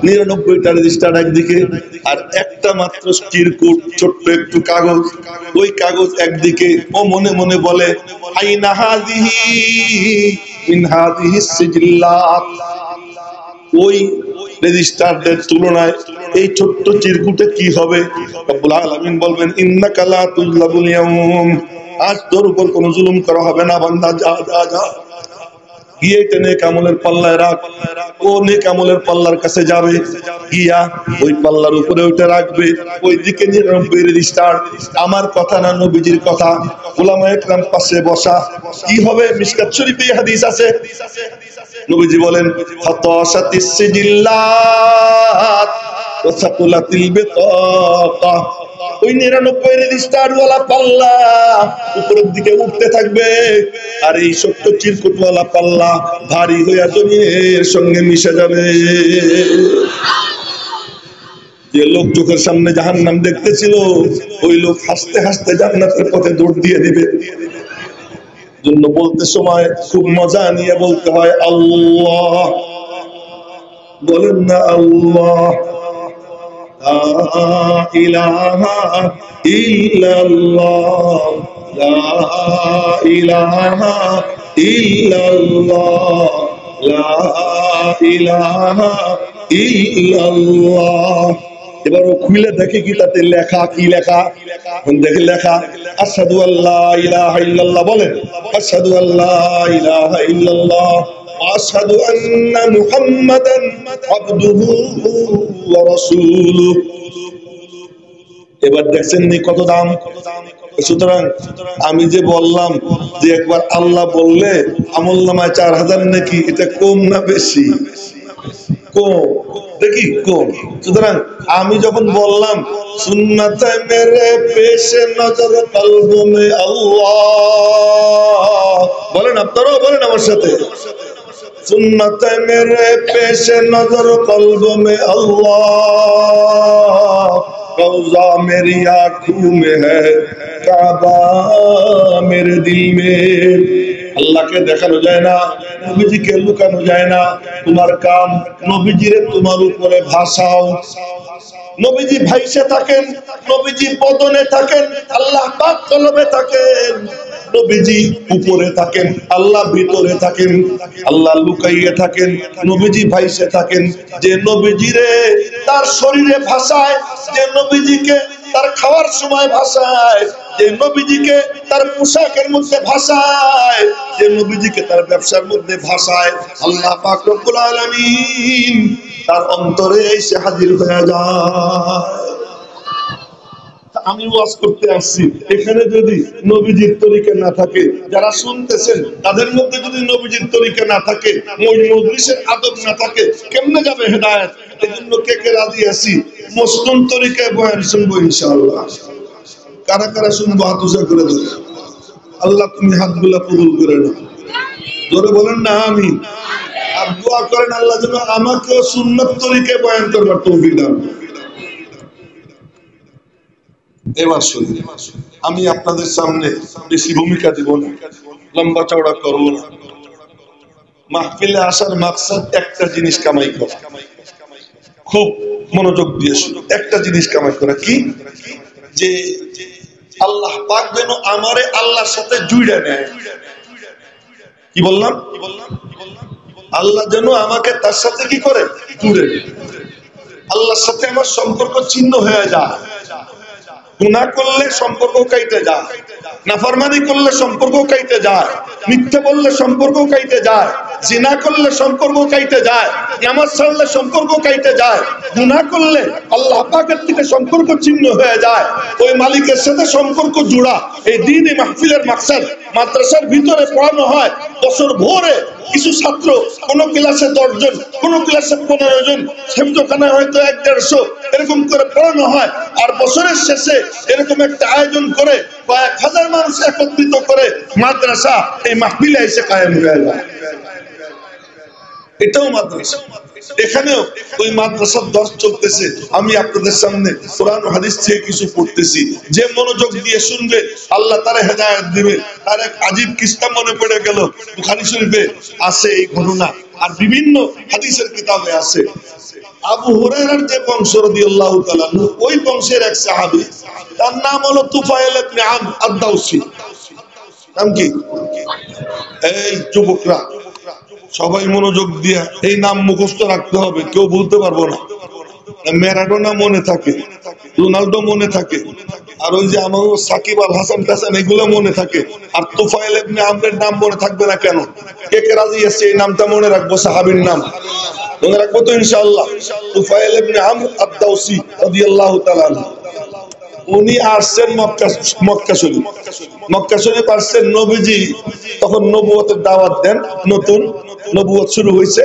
99টা রেজিস্টার একদিকে, আর একটা মাত্র চিরকুট ছোট্ট একটু কাগজ, ওই কাগজ একদিকে। ও মনে মনে বলে আইনা হাযিহি মিন হাযিহিস সিজিল্লাত। ওই রেজিস্টারদের তুলনায় এই ছোট্ট চিরকুটে কি হবে? রব্বুল আলামিন বলবেন ইন্নাকা লা তুযলামুল ইয়াউম, আজ তোর উপর কোনো জুলুম করা হবে না বান্দা, যা যা যা গিয়ে টেনে কামলের পাল্লায় রাখ। ও নেক আমলের পাল্লার কাছে যাবে, গিয়া ওই পাল্লার উপরে ওইটা রাখবে। ওইদিকে 99 রেজিস্টার। আমার কথা না, নবীজির কথা। উলামায়ে কেরাম পাশে বসা। কি হবে? মিশকাত শরীফে হাদিস আছে, নবীজি বলেন ফাতাশাতিস সিজিল্লাত ওয়াসাকুলাতিল বিতাকা, ওই 99 রেজিস্টার ওয়ালা পাল্লা উপরের দিকে উঠতে থাকবে, আর এই 70 চিরকুট ওয়ালা পাল্লা ভারী হয়ে জমিনের সঙ্গে মিশে যাবে। যে লোক চোখের সামনে জাহান্নাম দেখতেছিল, ওই লোক হাসতে হাসতে জান্নাতের পথে দৌড় দিয়ে দিবে। জন্য বলতে সময় খুব মজা নিয়ে বলতে হয় আল্লাহ। বলেন না আল্লাহ। লা ইলাহা ইল্লাল্লাহ, লা ইলাহা ইল্লাল্লাহ, লা ইলাহা ইল্লাল্লাহ। এবার ও খুলে দেখে কি তাতে লেখা, কি লেখা দেখে, লেখা আশহাদু আল্লা ইলাহা ইল্লাল্লাহ। বলেন আশহাদু আল্লা ইলাহা ইল্লাল্লাহ ওয়া আশহাদু আন্না মুহাম্মাদান আবদুহু ওয়া রাসূলুহু। এবার দেখছেন নি কত দাম। সুতরাং আমি যে বললাম যে একবার আল্লাহ বললে আমলনামায় 4000 নাকি, এটা কম না বেশি? কম, দেখি কম। সুতরাং আমি যখন বললাম সুন্নতে মেরে পেশে নজর কলব মে আল্লাহ, বলেন আপনারাও বলেন আমার সাথে, সুন্নতে মেরে পেশে নজর কলব মে আল্লাহ, রওজা মেরি आंखों में है, काबा मेरे दिल में। আল্লাহকে দেখানো যায় না, নবীজিকে লুকানো যায় না। তোমার কাম নবীজিরে তোমার উপরে ভাসাও। নবীজি ভাইসে থাকেন, নবীজি বদনে থাকেন, আল্লাহ পাক কলবে থাকেন। নবীজি উপরে থাকেন, আল্লাহ ভিতরে থাকেন। আল্লাহ লুকাইয়ে থাকেন, নবীজি ভাইসে থাকেন। যে নবীজিরে তার শরীরে ভাসায়, যে নবীজিকে তার খাওয়ার সময় ভাসায়, যে নবীজিকে তার পোশাকের মধ্যে ভাসায়, যে নবীজিকে তার ব্যবসার মধ্যে ভাসায়, আল্লাহ পাক রব্বুল আলামিন তার অন্তরে এসে হাজির হয়ে যায়। আমি ওয়াজ করতে আসছি, এখানে যদি নবীজির তরিকা না থাকে, যারা শুনতেছেন তাদের মধ্যে যদি নবীজির তরিকা না থাকে, ওই মজলিসের আদব না থাকে, কেমনে যাবে হেদায়েত? এজন্য কে কে রাজি আছি মসনুন তরিকায় বয়ান শুনবো ইনশাআল্লাহ। কারা কারা শুনবো হাত উঁচা করে দেন। আল্লাহ তুমি হাতগুলা কবুল করে নাও, জোরে বলেন না আমিন। আর দোয়া করেন আল্লাহ যেন আমাকেও সুন্নাত তরিকায় বয়ান করবার তৌফিক দান। এবার শুনুন, আমি আপনাদের সামনে বেশি ভূমিকা দিব না, লম্বা চওড়া করব না। মাহফিলে আসার মাকসাদ একটা জিনিস কামাই করা। খুব মনোযোগ দিয়ে শুনুন, একটা জিনিস কামাই করা। কি? যে আল্লাহ পাক যেন আমারে আল্লাহর সাথে জুড়ে নেয়। কি বললাম? আল্লাহ যেন আমাকে তার সাথে কি করে জুড়ে নেয়। আল্লাহর সাথে আমার সম্পর্ক ছিন্ন হয়ে যায়। গুনাহ করলে সম্পর্ক কাইতে যায়, নাফরমানি করলে সম্পর্ক কাইতে যায়, মিথ্যে বললে সম্পর্ক কাইতে যায়, জিনা করলে সম্পর্ক কাইতে যায়, নামাজ ছাড়লে সম্পর্ক কাইতে যায়, গুনাহ করলে আল্লাহ পাকের থেকে সম্পর্ক ছিন্ন হয়ে যায়। ওই মালিকের সাথে সম্পর্ক জোড়া এই দ্বীনি মাহফিলের মাকসাদ। মাদ্রাসার ভিতরে পড়ানো হয় বছর ভরে কিছু ছাত্র, কোন ক্লাসে 10 জন, কোন ক্লাসে 15 জন, হেফজখানায় হয়তো 100-150 এরকম করে পড়ানো হয়। আর বছরের শেষে এরকম একটা আয়োজন করে কয়েক হাজার মানুষ একত্রিত করে মাদ্রাসা এই মাহফিলে এসে কায়েম হয়ে যায়। এটাও মাদ্রাসা। এখানেও ওই মাদ্রাসার দর্শ চলতেছে। আমি আপনাদের সামনে কোরআন হাদিস থেকে কিছু পড়তেছি। যে মনোযোগ দিয়ে শুনবে আল্লাহ তারে হেদায়েত দিবে। তার এক আজীব কিস্সা মনে পড়ে গেল, বুখারী শরীফে আছে এই ঘটনা, আর বিভিন্ন হাদিসের কিতাবে আছে। আবু হুরায়রার যে বংশ রাদিয়াল্লাহু তাআলা আনহু, ওই বংশের এক সাহাবী, তার নাম হলো তুফাইল ইবনে আমর আদ-দাওসী। নাম কি? এই যুবকরা সবাই মনোযোগ দিয়া এই নাম মুখস্থ রাখতে হবে, কেউ বলতে পারবো না। ম্যারাডোনা মনে থাকে, রোনাল্ডো মনে থাকে, আর ওই যে আমার সাকিব আল হাসান টাসান এগুলো মনে থাকে। আর তুফাইল ইবনে আমরের নাম মনে থাকবে না কেন? কে কে রাজি আছে এই নামটা মনে রাখবো? সাহাবীর নাম মনে রাখবো তো ইনশাআল্লাহ। তুফাইল ইবনে আমর আদ-দাওসী রাদিয়াল্লাহু তাআলা আনহু, উনি আসছেন মক্কা শরীফ। মক্কা শরীফ আসছেন, নবীজি তখন নবুয়তের দাওয়াত দেন নতুন। নবুয়ত শুরু হয়েছে।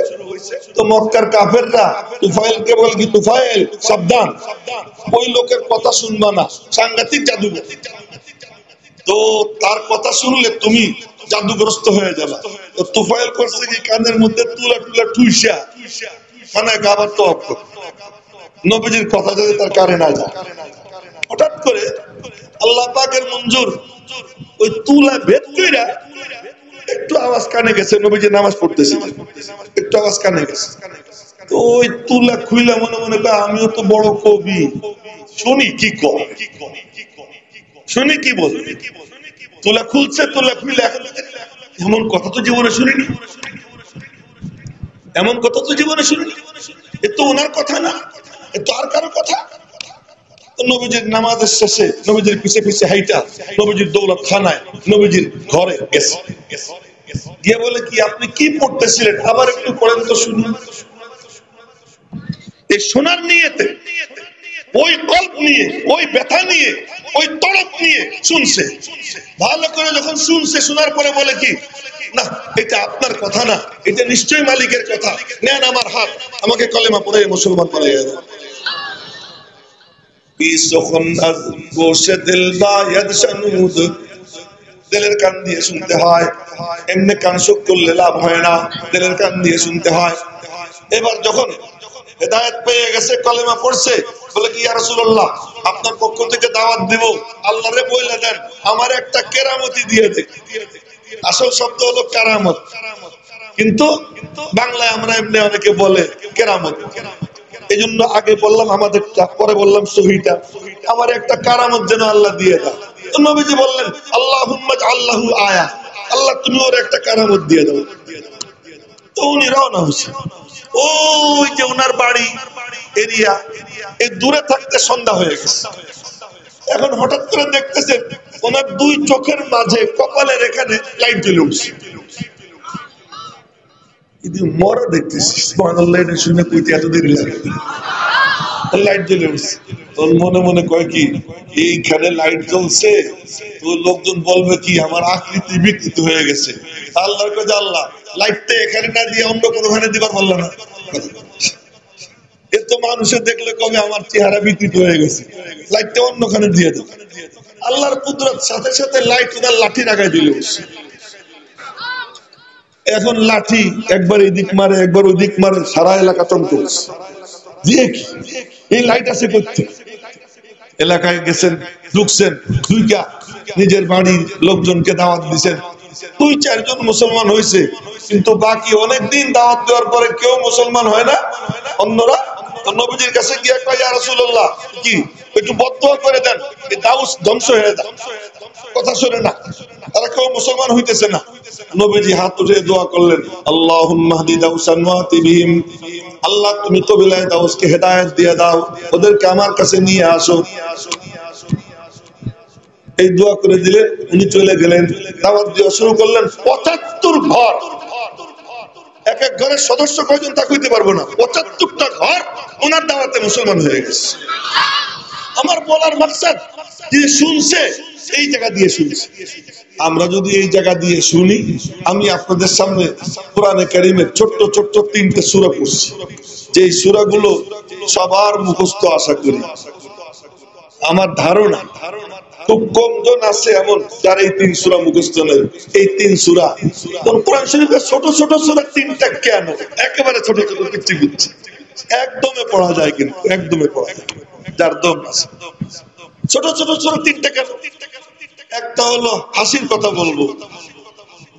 তো মক্কার কাফেররা তুফাইলকে বলে কি, তুফাইল সাবধান, ওই লোকের কথা শুনবা না, সাংঘাতিক জাদুঘর, তো তার কথা শুনলে তুমি জাদুগ্রস্ত হয়ে যাবে। তো তুফাইল করছে কি, কানের মধ্যে তুলা টুলা ঠুইসা মানে আবার তো নবীজির কথা যদি তার কানে না যায়। হঠাৎ করে আল্লাহ পাকের মঞ্জুর ওই তুলা ভেদ কইরা একটু আওয়াজ কানে গেছে, নবীজি নামাজ পড়তেছে, একটু আওয়াজ কানে গেছে। তো ওই তুলা খুইলা মনে মনে কয় আমিও তো বড় কবি, শুনি কি কয়, শুনি কি বল। তুলা খুলছে, তুলা খুলে এখন এমন কথা তো জীবনে শুনিনি, এমন কথা তো জীবনে শুনিনি, এ তো ওনার কথা না, এ তো আর কারো কথা। নবীজির নামাজের শেষে নবীজির পিছে পিছে হাইটা নবীজির দৌলত খানায় নবীজির ঘরে গেছে, গিয়ে বলে কি, আপনি কি পড়তেছিলেন, আবার একটু পড়েন তো শুনুন। এই শোনার নিয়েতে, ওই কল্প নিয়ে, ওই ব্যথা নিয়ে, ওই তড়প নিয়ে শুনছে। ভালো করে যখন শুনছে, শোনার পরে বলে কি, না এটা আপনার কথা না, এটা নিশ্চয়ই মালিকের কথা, নেন আমার হাত, আমাকে কলেমা পড়ে মুসলমান করে দেন। দিলের কান দিয়ে শুনতে হয়, এমনি কান শোক করলে লাভ হয় না, দিলের কান দিয়ে শুনতে হয়। এবার যখন হেদায়েত পেয়ে গেছে, কলেমা পড়ছে, বলে কি, ইয়া রাসূলুল্লাহ আপনার পক্ষ থেকে দাওয়াত দিব, আল্লাহরে বলে দেন আমার একটা কেরামতি দিয়ে দেন। আসল শব্দ হলো কেরামত, কিন্তু বাংলায় আমরা এমনি অনেকে বলে কেরামত। এই জন্য আগে বললাম আমাদেরটা, পরে বললাম সহিটা, আমার একটা কারামত যেন আল্লাহ দিয়ে দাও। তো নবীজি বললেন আল্লাহুম্মা আল্লাহু আয়া, আল্লাহ তুমি ওর একটা কারামত দিয়ে দাও। তো উনি রওনা হয়েছে, ওই যে ওনার বাড়ি এরিয়া, এই দূরে থাকতে সন্ধ্যা হয়ে গেছে। এখন হঠাৎ করে দেখতেছেন ওনার দুই চোখের মাঝে কপালের এখানে লাইট জ্বলে উঠছে। মরা দেখতেছি, সুবহানাল্লাহ, এটা শুনে কইতে এত দেরি লাগে, লাইট জ্বলে উঠছে। তোর মনে মনে কয় কি, এইখানে লাইট জ্বলছে তো লোকজন বলবে কি আমার আকৃতি বিকৃত হয়ে গেছে। আল্লাহর কাছে, আল্লাহ লাইটটা এখানে না দিয়ে অন্য কোনোখানে দিবার পারল না, এ তো মানুষে দেখলে কবে আমার চেহারা বিকৃত হয়ে গেছে, লাইটটা অন্যখানে দিয়ে দাও। আল্লাহর কুদরত, সাথে সাথে লাইট ওনার লাঠি লাগাই দিল। এখন লাঠি একবার এদিক মারে একবার ওদিক মারে, সারা এলাকা চমকছে। এই লাইট আছে করতে, এলাকায় গেছেন, ঢুকছেন, দুইটা নিজের বাড়ির লোকজনকে দাওয়াত দিচ্ছেন, 2-4 জন মুসলমান হয়েছে, কিন্তু বাকি অনেকদিন দাওয়াত দেওয়ার পরে কেউ মুসলমান হয় না। অন্যরা নবীজির কাছে গিয়ে কয়, ইয়া রাসূলুল্লাহ কি একটু বদদুয়া করে দেন, এই দাউস ধ্বংস হয়ে যায়, কথা শুনে না, তারা কেউ মুসলমান হইতেছে না। নবীজি হাত উঠে দোয়া করলেন, আল্লাহুম্মা হদি দাউসান ওয়াতি বিহিম, আল্লাহ তুমি কবিলায় দাউসকে হেদায়েত দিয়ে দাও, ওদেরকে আমার কাছে নিয়ে আসো। এই দোয়া করে দিলে উনি চলে গেলেন, দাওয়াত দেওয়া শুরু করলেন। 75 ঘর, এক এক ঘরের সদস্য কয়জন তা কইতে পারবো না, 75টা ঘর ওনার দাওয়াতে মুসলমান হয়ে গেছে। আমার বলার মাকসাদ, যে শুনছে এই জায়গা দিয়ে শুনছে। আমরা যদি এই জায়গা দিয়ে শুনি, আমি আপনাদের সামনে কোরআনে কারীমের ছোট্ট ছোট্ট 3টে সূরা পড়ছি, যে সূরাগুলো সবার মুখস্থ আশা করি। আমার ধারণা খুব কমজন আছে এমন যার এই 3 সূরা মুখস্থ নেই। এই 3 সূরা কোরআন শরীফের ছোট ছোট সূরা 3টা কেন একেবারে ছোট ছোট পিচ্ছি পিচ্ছি, একদমে পড়া যায়, কিন্তু একদমে পড়া যায় যার দম আছে। ছোট ছোট সূরা 3টা কেন? একটা হলো হাসির কথা বলবো,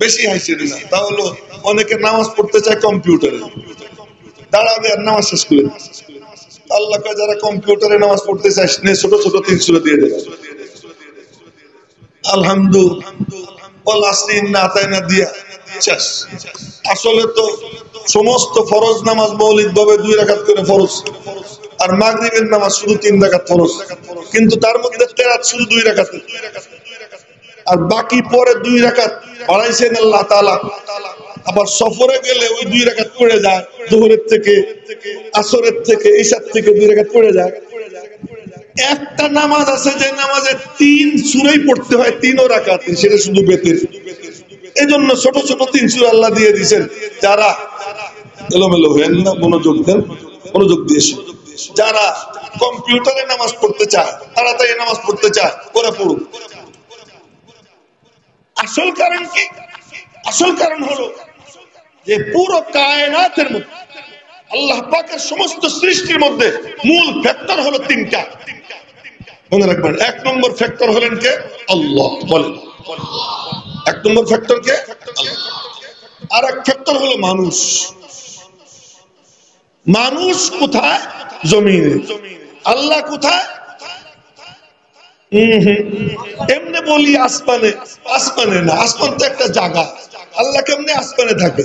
বেশি হাসির না, তা হলো অনেকে নামাজ পড়তে চায় কম্পিউটারে, দাঁড়াবে আর নামাজ শেষ করে। আল্লাহ কয় যারা কম্পিউটারে নামাজ পড়তে চায় ছোট ছোট 3 সূরা দিয়ে দেবে। আসলে তো সমস্ত ফরজ নামাজ মৌলিক ভাবে 2 রাকাত করে ফরজ, আর মাগরিবের নামাজ শুধু 3 রাকাত ফরজ, কিন্তু তার মধ্যে তেরাত শুধু 2 রাকাত, আর বাকি পরে 2 রাকাত বাড়াইছেন আল্লাহ তাআলা। আবার সফরে গেলে ওই 2 রাকাত পড়ে যায়, যোহরের থেকে আসরের থেকে ইশার থেকে 2 রাকাত পড়ে যায়। একটা নামাজ আছে যে নামাজে 3 সূরাই পড়তে হয় 3 রাকাতে, সেটা শুধু বেতের। এই জন্য ছোট ছোট 3 সূরা আল্লাহ দিয়ে দিয়েছেন। যারা এলোমেলো হয়েন না, মনোযোগ দেন, মনোযোগ দিয়ে শুনুন। যারা কম্পিউটারে নামাজ পড়তে চায়, তাড়াতাড়ি নামাজ পড়তে চায়, ওরা পড়ুক। আসল কারণ কি? আসল কারণ হলো যে পুরো কায়নাতের মধ্যে, আল্লাহ পাকের সমস্ত সৃষ্টির মধ্যে মূল ফ্যাক্টর হলো 3টা। মনে রাখবেন, 1 নম্বর ফ্যাক্টর হলেন কে? আল্লাহ। বলেন 1 নম্বর ফ্যাক্টর কে? আল্লাহ। আর এক ফ্যাক্টর হলো মানুষ। মানুষ কোথায়? জমিনে। আল্লাহ কোথায়? এমনি বলি আসমানে। আসমানে না, আসমান তো একটা জায়গা। আল্লাহ কেমনে আসমানে থাকে?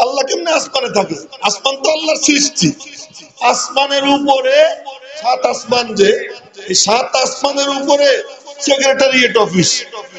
আল্লাহ কেমনে আসমানে থাকে? আসমান তো আল্লাহর সৃষ্টি। আসমানের উপরে 7 আসমান, যে এই 7 আসমানের উপরে সেক্রেটারিয়েট অফিস,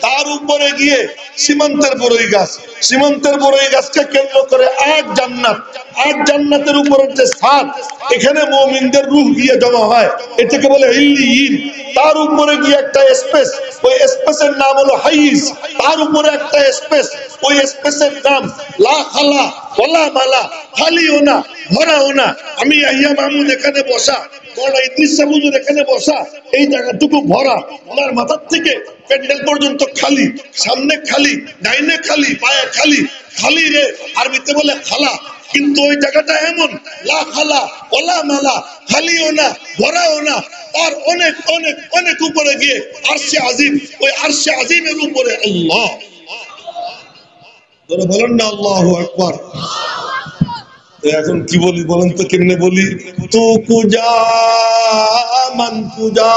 তার উপরে গিয়ে সীমান্তের বড়ই গাছ, সীমান্তের বড়ই গাছকে কেন্দ্র করে 8 জান্নাত, 8 জান্নাতের উপরে যে ছাদ, এখানে মুমিনদের রূহ গিয়ে জমা হয়, এটাকে বলে ইল্লিয়িন। তার উপরে গিয়ে একটা স্পেস, ওই স্পেসের নাম হলো হাইজ। তার উপরে একটা স্পেস, ওই স্পেসের নাম লা খালা ওয়ালা মালা, খালিও না ভরাও না। আমি ইয়াহিয়া মাহমুদ এখানে বসা, বড় ইদ্রিস হুজুর এখানে বসা, এই জায়গাটুকু ভরা। ওনার মাথার থেকে প্যান্ডেল পর্যন্ত খালি, সামনে খালি, ডাইনে খালি, পায়ে খালি। খালি রে আরবিতে বলে খালা, কিন্তু ওই জায়গাটা এমন লা খালা ওয়ালা মালা, খালিও না ভরাও না। আর অনেক অনেক অনেক উপরে গিয়ে আরশে আজিম, ওই আরশে আজিমের উপরে আল্লাহ। বলেন না আল্লাহু আকবার। এখন কি বলি বলেন তো, কেমনে বলি? তু কুজা মান কুজা,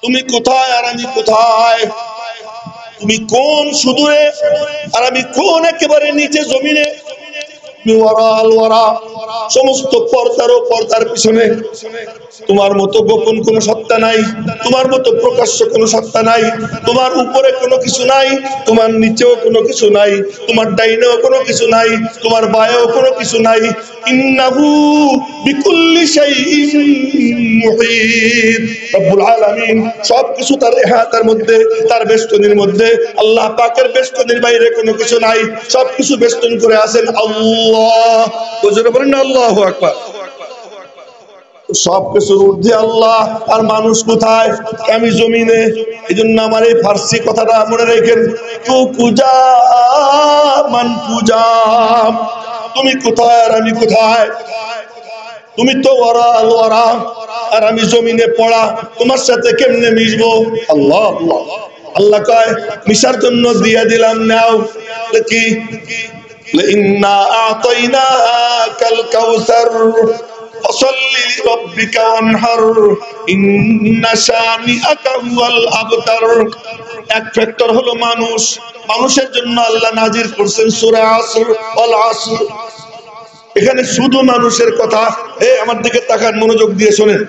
তুমি কোথায় আর আমি কোথায়? তুমি কোন সুদূরে আর আমি কোন একেবারে নিচে জমিনে। সমস্ত পর্দার ও পর্দার পিছনে তোমার মতো গোপন কোনো সত্তা নাই, তোমার মতো প্রকাশ্য কোনো সত্তা নাই। তোমার উপরে কোনো কিছু নাই, তোমার নিচেও কোনো কিছু নাই, তোমার ডাইনেও কোনো কিছু নাই, তোমার বায়েও কোনো কিছু নাই। ইন্নাহু বিকুল্লি শাইইন মুহীত। রব্বুল আলামিন সবকিছু তার ইহাতার মধ্যে, তার বেষ্টনীর মধ্যে। আল্লাহ পাকের বেষ্টনীর বাইরে কোনো কিছু নাই, সবকিছু বেষ্টন করে আছেন আল্লাহ। বুঝতে পারেন না? আল্লাহু আকবার। সবকিছুর ঊর্ধ্বে আল্লাহ। আর মানুষ কোথায়? আমি জমিনে। এই জন্য আমার এই ফার্সি কথাটা মনে রেখেন, তু কুজা মান কুজা, তুমি কোথায় আর আমি কোথায়? তুমি তো ওয়ারা আল ওয়ারা, আর আমি জমিনে পড়া, তোমার সাথে কেমনে মিশবো? আল্লাহ আল্লাহ। আল্লাহ কয় মিশার জন্য দিয়ে দিলাম, নাও। কি? ইন্না আতাইনাকাল কাউসার ফাসাল্লি লিরাব্বিকা ওয়ানহার ইন্না শানিআকা হুয়াল আবতার। এক ফ্যাক্টর হলো মানুষ। মানুষের জন্য আল্লাহ নাজিল করছেন সূরা আসর, ওয়াল আসর। এখানে শুধু মানুষের কথা। আমার দিকে তাকান, মনোযোগ দিয়ে শোনেন।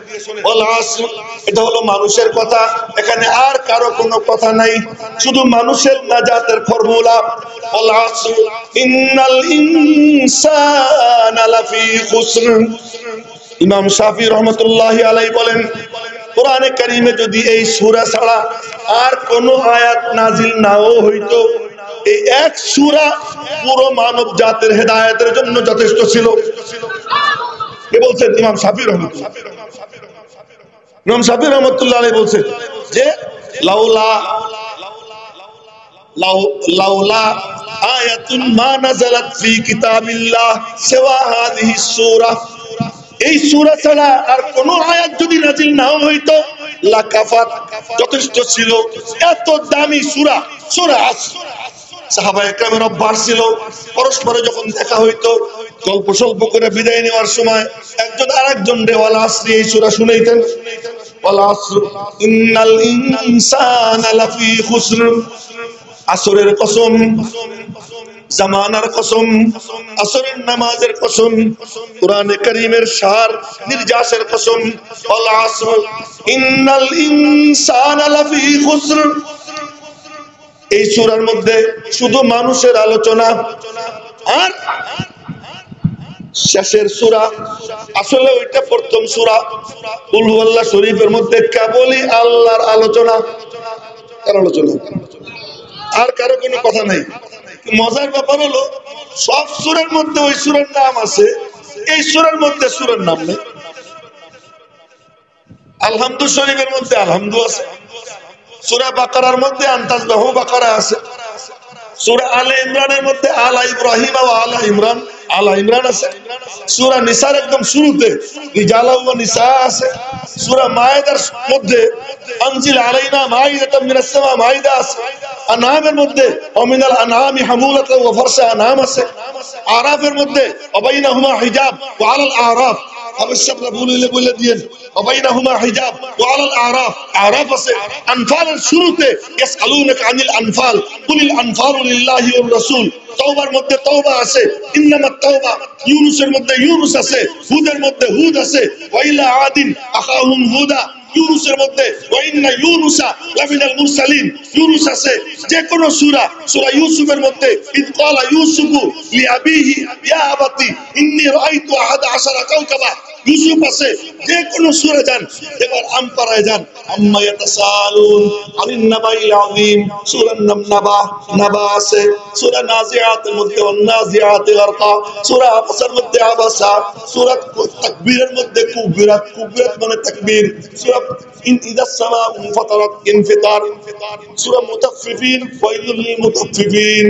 ওয়াল আসর, এটা হলো মানুষের কথা। এখানে আর কারো কোনো কথা নাই, শুধু মানুষের নাজাতের ফর্মুলা। ওয়াল আসর ইন্নাল ইনসানা লাফি খুসর। ইমাম শাফি রহমাতুল্লাহি আলাইহি বলেন, কোরআনে কারীমে যদি এই সূরা ছাড়া আর কোন আয়াত নাজিল নাও হইতো, এই এক সূরা পুরো মানব জাতির হেদায়েতের জন্য যথেষ্ট ছিল। কে বলছেন? ইমাম শাফি রহমাতুল্লাহ। ইমাম শাফি রহমাতুল্লাহ আলাইহি বলছেন যে লাউলা আয়াতুন মা নাযালাত ফি কিতাবিল্লাহ সিওয়া হাযিহি সূরা, এই সূরা ছাড়া আর কোন আয়াত যদি নাজিল নাও হইতো লাকাফাত, যথেষ্ট ছিল। এত দামি সূরা, সূরা আসর। সাহাবায়ে কেরামের অভ্যাস ছিল পরস্পরে যখন দেখা হইতো, গল্প স্বল্প করে বিদায় নেওয়ার সময় একজন আরেকজন ওয়াল আসরি এই সূরা শুনাইতেন। ওয়াল আসর ইন্নাল ইনসানা লাফি খুসর। আসরের কসম, জামানার কসম, আসরের নামাজের কসম, কোরআনে কারীমের সার নির্যাসের কসম। ওয়াল আসর ইন্নাল ইনসানা লাফি খুসর। এই সূরার মধ্যে শুধু মানুষের আলোচনা। আর শেষের সূরা আসলে ওইটা প্রথম সূরা কুল হু আল্লাহ শরীফের মধ্যে কেবলই আল্লাহর আলোচনা। কার আলোচনা? আর কারো কোনো কথা নাই। মজার ব্যাপার হলো সব সূরার মধ্যে ওই সূরার নাম আছে, এই সূরার মধ্যে সূরার নাম নেই। আলহামদু শরীফের মধ্যে আলহামদু আছে, সূরা বাকারার মধ্যে আনতাজবাহু বাকারা আছে, সূরা আলে ইমরানের মধ্যে আলা ইব্রাহিম ওয়া আলা ইমরান, আলা ইমরান আছে, সূরা নিসার একদম শুরুতে রিজালা ওয়া নিসা আছে, সূরা মায়েদার মধ্যে আনজিল আলাইনা মাইদাতাম মিনাস সামা মাইদা আছে, আনামের মধ্যে ওমিনাল আনামি হামুলাতান ওয়া ফারশা আনাম আছে, আরাফের মধ্যে ওয়াবাইনাহুমা হিজাব ওয়া আলাল আরাফ, অবশ্যই বলে দিয়েন ওয়াবাইনাহুমা হিজাব ওয়া আলাল আরাফ, আরাফ আছে। আনফালের শুরুতে ইয়াসআলুনাকা আনিল আনফাল কুলিল আনফালু লিল্লাহি ওয়ার রাসূল, তাওবার মধ্যে তাওবা আছে, ইন্নামাত তাওবা, ইউনূসের মধ্যে ইউনূস আছে, হুদের মধ্যে হুদ আছে, ওয়া ইলা আদিন আখাহুম হুদা, ইউনূসের মধ্যে ওয়া ইন্না ইউনূসা লামিনাল মুরসালিন, ইউনূস আছে। যে কোন সূরা, সূরা ইউসুফের মধ্যে ইদ ক্বালা ইউসুফু লিআবিহি ইয়া আবাতি ইন্নী রাআইতু আহাদা আশারা কাওকাবা, ইউসুফ আছে। যে কোন সূরা যান, এবার আমপারায় যান, আম্মা ইয়াতাসালুন আনিন নাবাইল আযীম, সূরা নাবা, নাবা আছে। সূরা নাজিআতের মধ্যে ওয়ান্নাজিআতি গারকা, সূরা আবাসার মধ্যে আবাসা, সূরা তাকবীরের মধ্যে কুবরাত, কুবরাত মানে তাকবীর, সূরা ইদাস সামাউ ফাতারাত ইনফিতার, সূরা মুতাফফিফিন ওয়াইলুল লিল মুতাফফিফিন,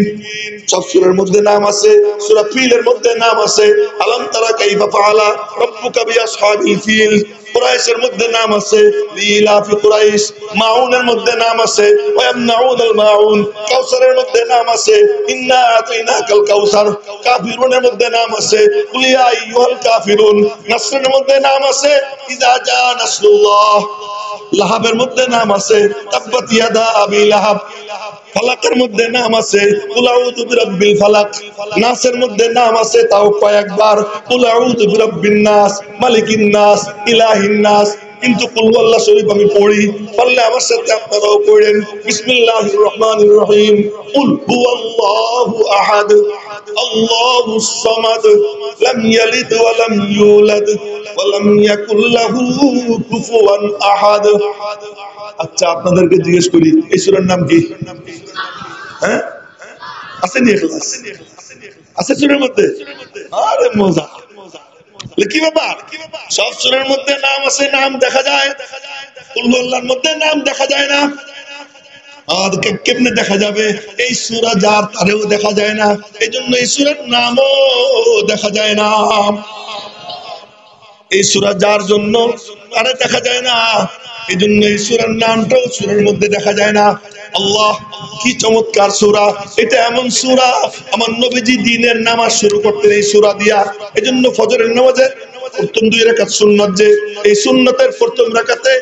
সব সূরার মধ্যে নাম আছে। সূরা ফিলের মধ্যে নাম আছে, আলাম তারা কাইফা ফাআলা রাব্বুকা বিআসহাবিল ফিল, কুরাইশের মধ্যে নাম আছে, লিলাফি কুরাইশ, মাউনের মধ্যে নাম আছে, ওয়ামনাউনাল মাউন, কাউসারের মধ্যে নাম আছে, ইন্না আতাইনাকাল কাউসার, কাফিরুনের মধ্যে নাম আছে, কুল ইয়া আইয়ুহাল কাফিরুন, নাসরের মধ্যে নাম আছে, ইযা জা নাসরুল্লাহ, লাহাবের মধ্যে নাম আছে, তাব্বাত ইয়াদা আবি লাহাব, ফালাকের মধ্যে নাম আছে, কুল আউযু বিরাব্বিল ফালাক, নাসের মধ্যে নাম আছে তাও কয়েকবার, কুল আউযু বিরাব্বিন নাস, মালিকিন নাস, ইলাহিন নাস। কিন্তু কুল হুয়াল্লাহ শরীফ আমি পড়ি, পারলে আমার সাথে আপনারাও পড়েন। বিসমিল্লাহির রহমানির রহিম, কুল হুয়াল্লাহু আহাদ আল্লাহুস সামাদ লাম ইয়ালিদ ওয়া লাম ইউলাদ ওয়া লাম ইয়াকুল লাহু কুফুয়ান আহাদ। আচ্ছা, আপনাদেরকে জিজ্ঞেস করি, এই সূরার নাম কি? হ্যাঁ, আছে নি? ইখলাস আছে সূরার মধ্যে? আরে মজা! কি ব্যাপার? সব সূরার মধ্যে নাম আছে, নাম দেখা যায়, কুল হুয়াল্লাহর মধ্যে নাম দেখা যায় না। আর কেমনে দেখা যাবে? এই সূরা যার তারেও দেখা যায় না, এই জন্য এই সূরার নামও দেখা যায় না। এই সূরা যার জন্য আরে দেখা যায় না, এই জন্য এই সূরার নামটাও সূরার মধ্যে দেখা যায় না। আল্লাহ, কি চমৎকার সূরা! এটা এমন সূরা, আমার নবীজি দ্বীনের নামাজ শুরু করতেন এই সূরা দিয়া। এজন্য ফজরের নামাজে প্রথম 2 রাকাত সুন্নাত, যে এই সুন্নাতের প্রথম রাকাতে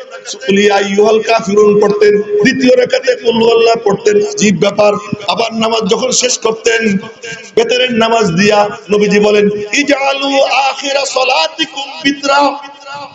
কুল ইয়া আইয়ুহাল কাফিরুন পড়তেন, দ্বিতীয় রাকাতে কুল হুয়াল্লাহ পড়তেন। আজীব ব্যাপার! আবার নামাজ যখন শেষ করতেন বেতরের নামাজ দিয়া নবীজি বলেন, ইজআলু আখিরা সলাতিকুম বিতরা,